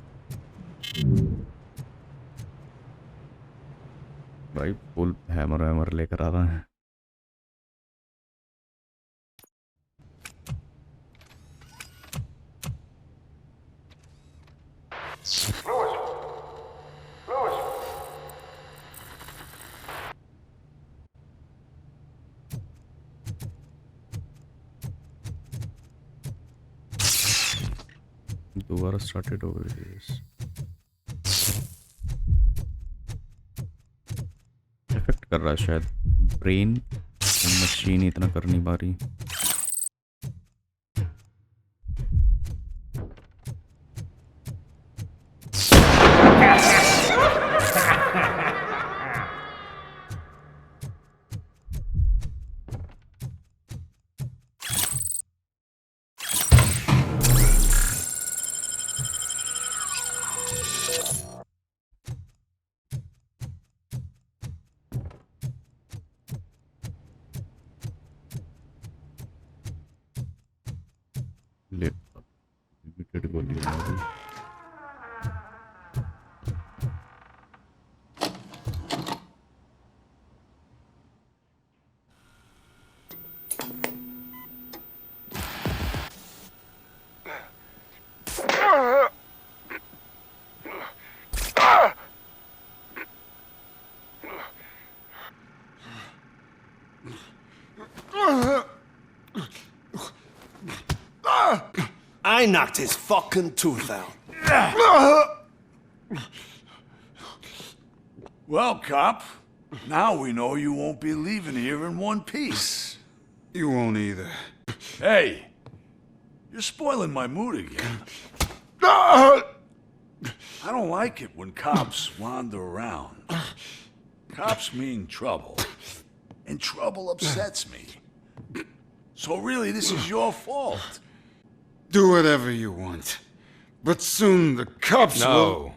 भाई। फुल हैमर लेकर आ रहा है। दोबारा स्टार्टेड हो गई। इफेक्ट कर रहा है शायद ब्रेन, मशीन इतना कर नहीं पा रही। लिमिटेड गोली I knocked his fucking tooth out. Well, cop, now we know you won't be leaving here in one piece. You won't either. Hey, you're spoiling my mood again. I don't like it when cops wander around. Cops mean trouble, and trouble upsets me. So really, this is your fault. Do whatever you want. But soon the cops will...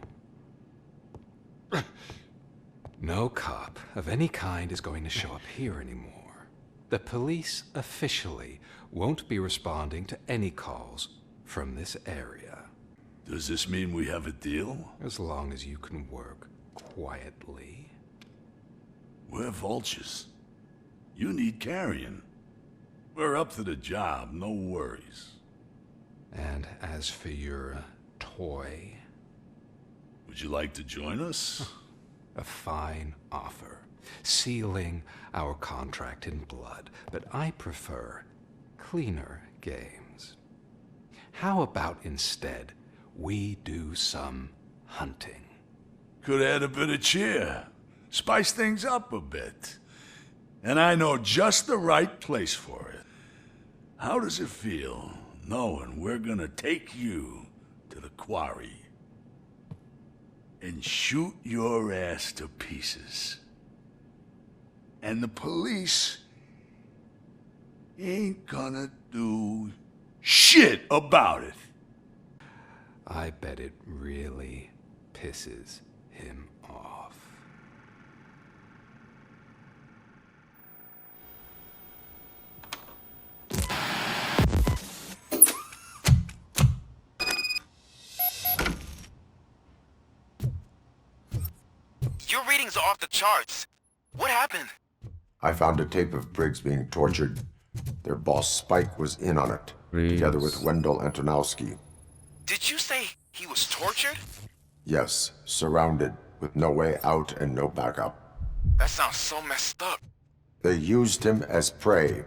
No cop of any kind is going to show up here anymore. The police officially won't be responding to any calls from this area. Does this mean we have a deal? As long as you can work quietly. We're vultures. You need carrion. We're up to the job, no worries. And as for your toy... Would you like to join us? A fine offer, sealing our contract in blood, but I prefer cleaner games. How about instead we do some hunting? Could add a bit of cheer, spice things up a bit. And I know just the right place for it. How does it feel, knowing we're gonna take you to the quarry and shoot your ass to pieces? And the police ain't gonna do shit about it. I bet it really pisses him off. Your readings are off the charts. What happened? I found a tape of Briggs being tortured. Their boss Spike was in on it, together with Wendell Antonowski. Did you say he was tortured? Yes, surrounded, with no way out and no backup. That sounds so messed up. They used him as prey.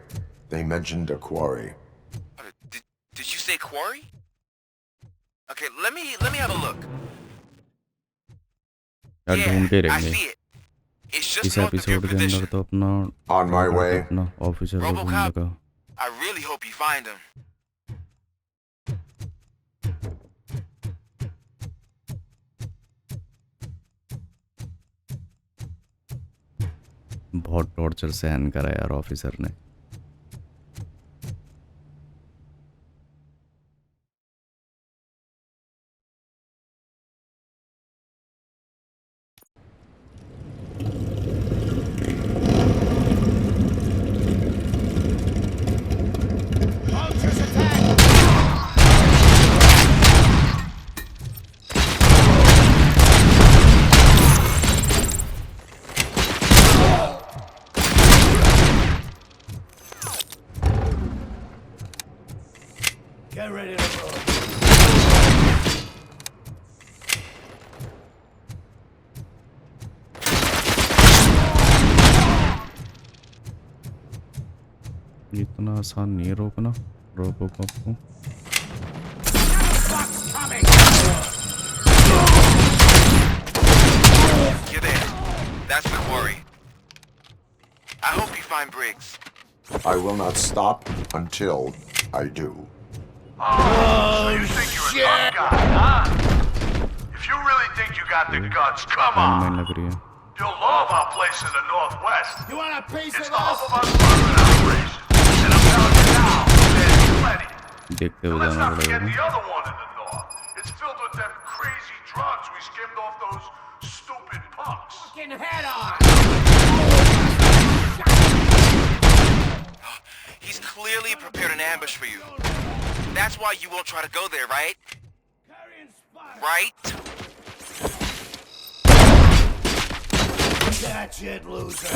They mentioned a quarry. Did you say quarry? Okay, let me have a look. ढूंढते I रहेंगे see it. It's just इस north of your episode के अंदर position. तो अपना On my way. अपना officer को ढूंढने Robocop, का I really hope you find him. बहुत टॉर्चर सहन करा यार ऑफिसर ने Get ready to roll. इतना आसान नहीं है रोकना रोबोकॉप को You're there. That's the quarry. I hope you find Briggs. I will not stop until I do. Oh, you think you're a tough guy, huh? If you really think you got the guts, come on. लग रही है You'll love our place in the Northwest. You want a piece It's of the us? hub of our urban operations. And I'm telling you now, there's plenty. देखते हुए Let's जाना not forget the पड़ेगा other one in the north. It's filled with them crazy drugs we skimmed off those stupid punks. Fucking head on! He's clearly prepared an ambush for you. That's why you won't try to go there, right? Right? That's it, loser.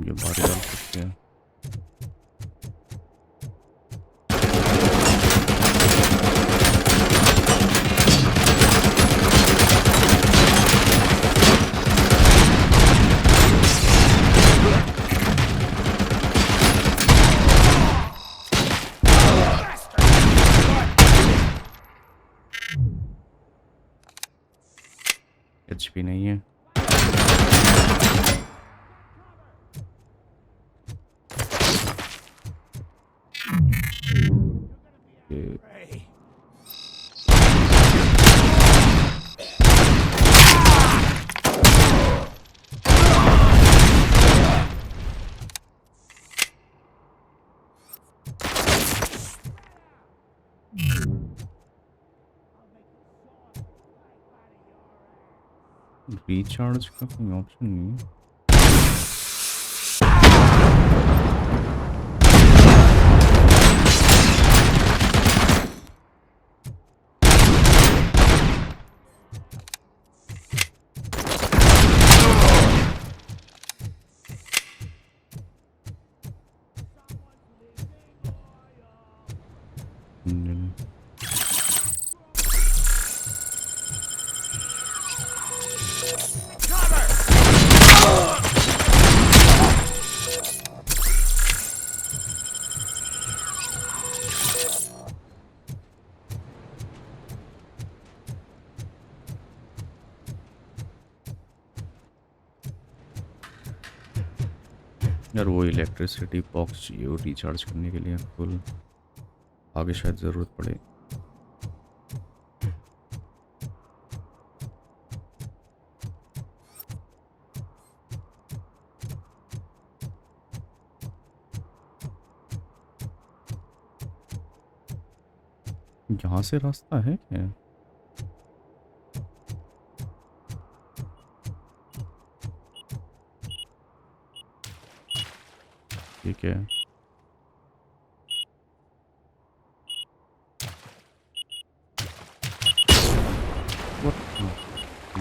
ये बारी डाल सकते हैं HP नहीं है recharge का कोई option नहीं है यार वो इलेक्ट्रिसिटी बॉक्स चाहिए वो रिचार्ज करने के लिए फुल आगे शायद ज़रूरत पड़े यहाँ से रास्ता है क्या ठीक है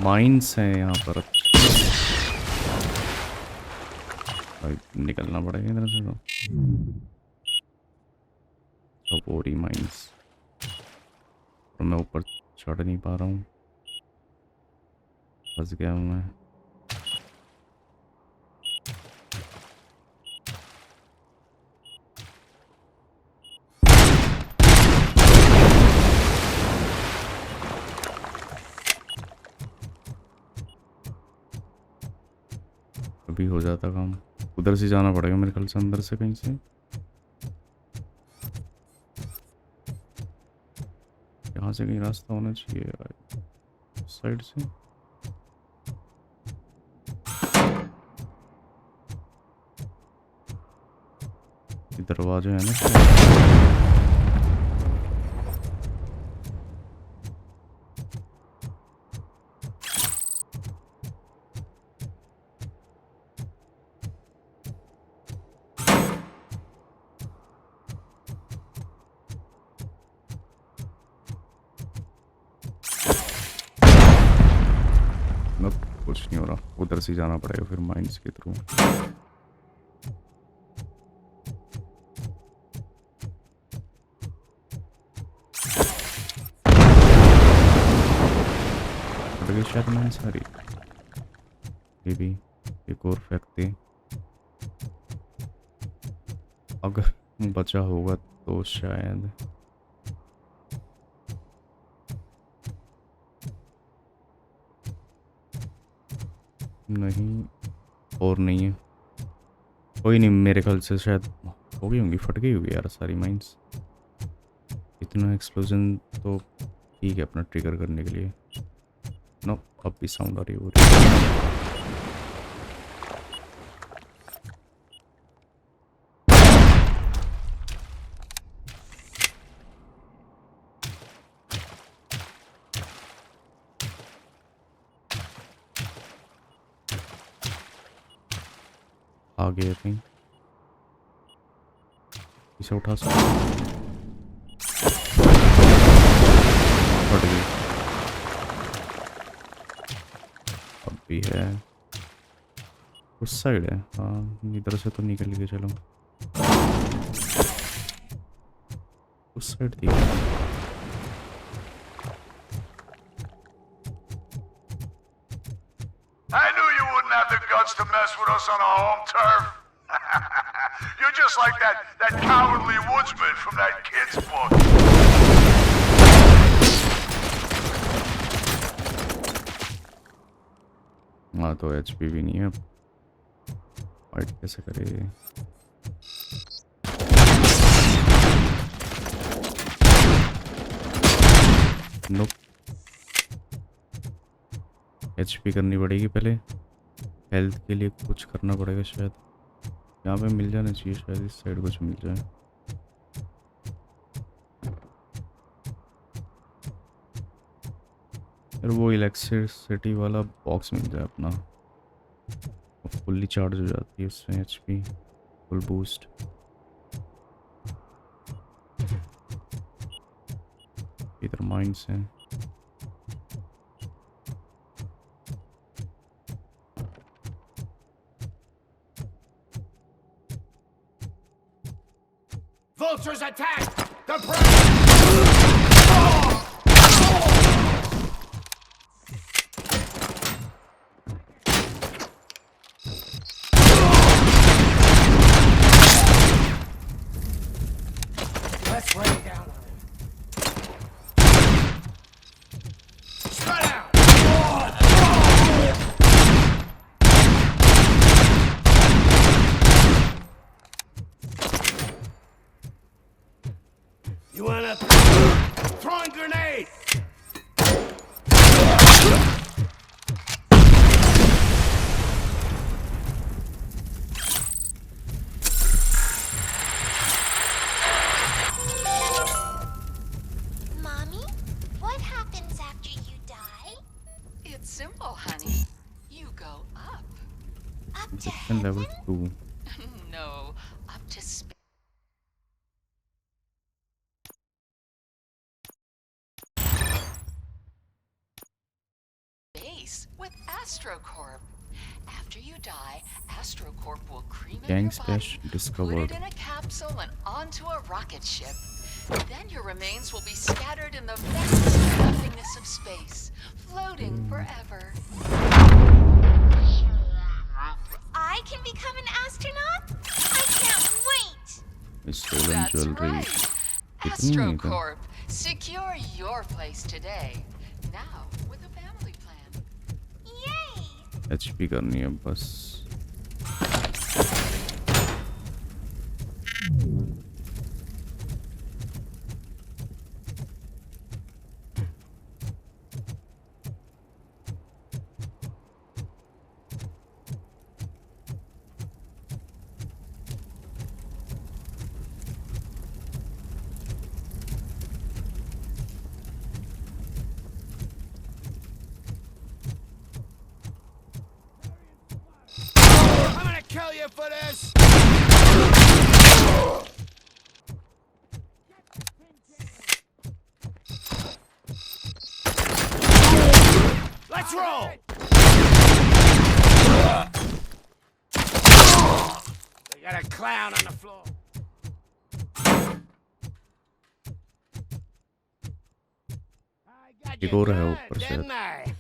माइंस हैं यहाँ पर। भाई निकलना पड़ेगा इधर से तो। सपोरी माइंस और मैं ऊपर चढ़ नहीं पा रहा हूँ, फंस गया हूँ मैं। अभी हो जाता काम। उधर से जाना पड़ेगा मेरे ख्याल से, अंदर से कहीं से। यहाँ से कहीं रास्ता होना चाहिए उस साइड से। दरवाजे है ना। कुछ नहीं हो रहा, उधर से जाना पड़ेगा फिर माइंस के थ्रू। शायद माइंस आ रही, ये भी एक और फेंकते अगर बचा होगा तो शायद। नहीं और नहीं है, कोई नहीं। मेरे ख्याल से शायद हो गई होंगी, फट गई होगी यार सारी माइंस। इतना एक्सप्लोजन तो ठीक है अपना ट्रिगर करने के लिए। नो अब भी साउंड आ रही हो रही है। आगे कहीं इसे उठा सकते, फट गई। अब भी है उस साइड है। हाँ इधर से तो निकल के चलो, उस साइड थी। I knew you wouldn't have the guts to mess with us on our home turf. You're just like that cowardly woodsman from that kid's book. हाँ तो HP भी नहीं है, फाइट कैसे करे? नो HP करनी पड़ेगी पहले, हेल्थ के लिए कुछ करना पड़ेगा शायद। यहाँ पे मिल जाना चाहिए शायद, इस साइड कुछ मिल जाए। फिर वो इलेक्ट्रिसिटी वाला बॉक्स मिल जाए अपना, फुल्ली चार्ज हो जाती है उससे HP, फुल बूस्ट। इधर माइंस हैं। Vultures attack! The Let's lay down on him. Spread out! You wanna throwing grenade? Mommy, what happens after you die? It's simple, honey. You go up. Up to level 2. No, up to space. AstroCorp. After you die, AstroCorp will cremate Gang your stash body, put discovered. it in a capsule and onto a rocket ship. Then your remains will be scattered in the vast nothingness of space, floating forever. I can become an astronaut? I can't wait! Stolen That's jewelry. right. कितनी है क्या? AstroCorp. Secure your place today. Now with a family plan. Yay! HP करनी है बस. I'm gonna kill you for this! Let's roll! We got a clown on the floor. एक और है ऊपर से. Didn't I?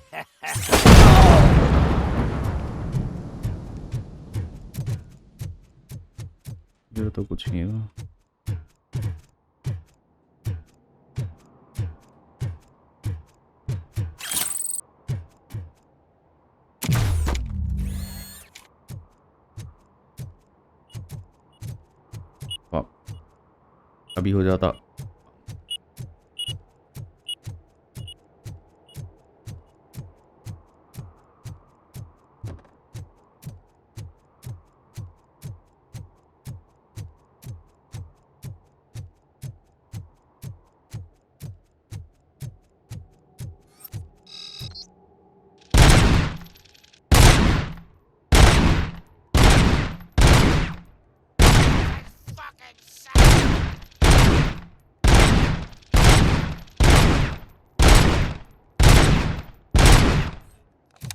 ये तो कुछ नहीं है. वाह, अभी हो जाता.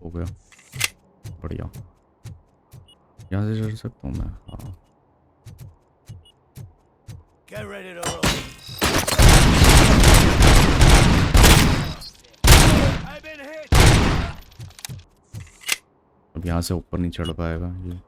हो गया, बढ़िया. यहाँ से चढ़ सकता हूँ मैं. हाँ. Get ready to roll. I've been hit. अब यहाँ से ऊपर नहीं चढ़ पाएगा ये.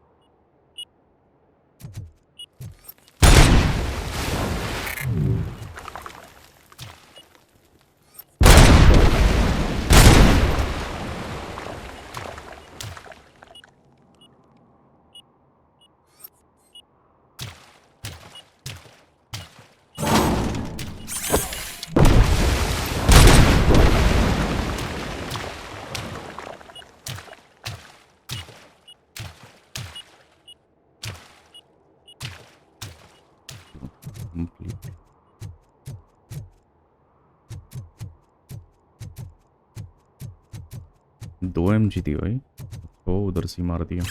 Complete. 2 MG थी भाई. ओ उधर से मार दिया.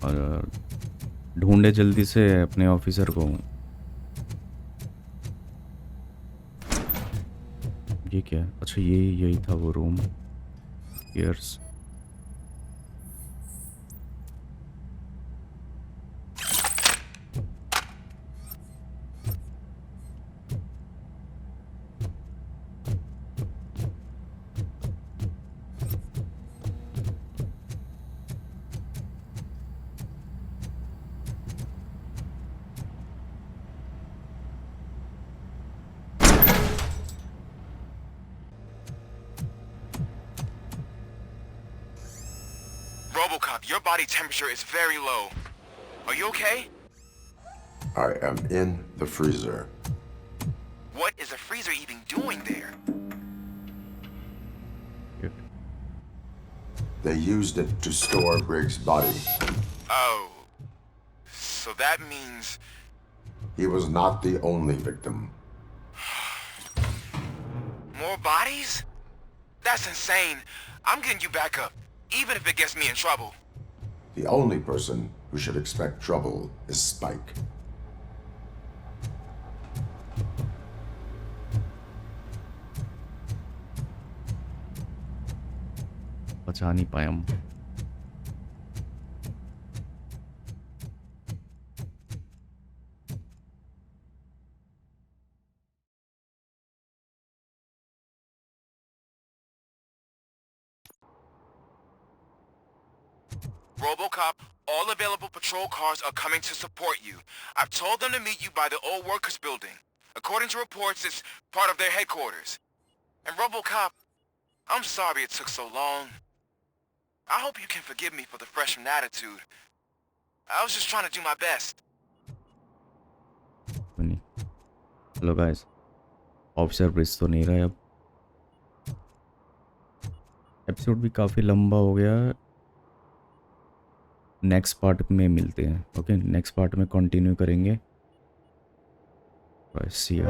और ढूंढे जल्दी से अपने ऑफिसर को. ये क्या है? अच्छा यही था वो room. Years. Robocop, your body temperature is very low. Are you okay? I am in the freezer. What is a freezer even doing there? They used it to store Briggs' body. Oh. So that means... He was not the only victim. More bodies? That's insane. I'm getting you back up, even if it gets me in trouble. The only person who should expect trouble is Spike. बचा नहीं पाए हम. Robocop, all available patrol cars are coming to support you. I've told them to meet you by the old workers building. According to reports, it's part of their headquarters. And Robocop, I'm sorry it took so long. I hope you can forgive me for the freshman attitude. I was just trying to do my best. Hello guys. Officer bridge तो नहीं रहा अब. Episode भी काफ़ी लंबा हो गया. Next part में मिलते हैं. ओके, नेक्स्ट पार्ट में कंटिन्यू करेंगे. सी यू.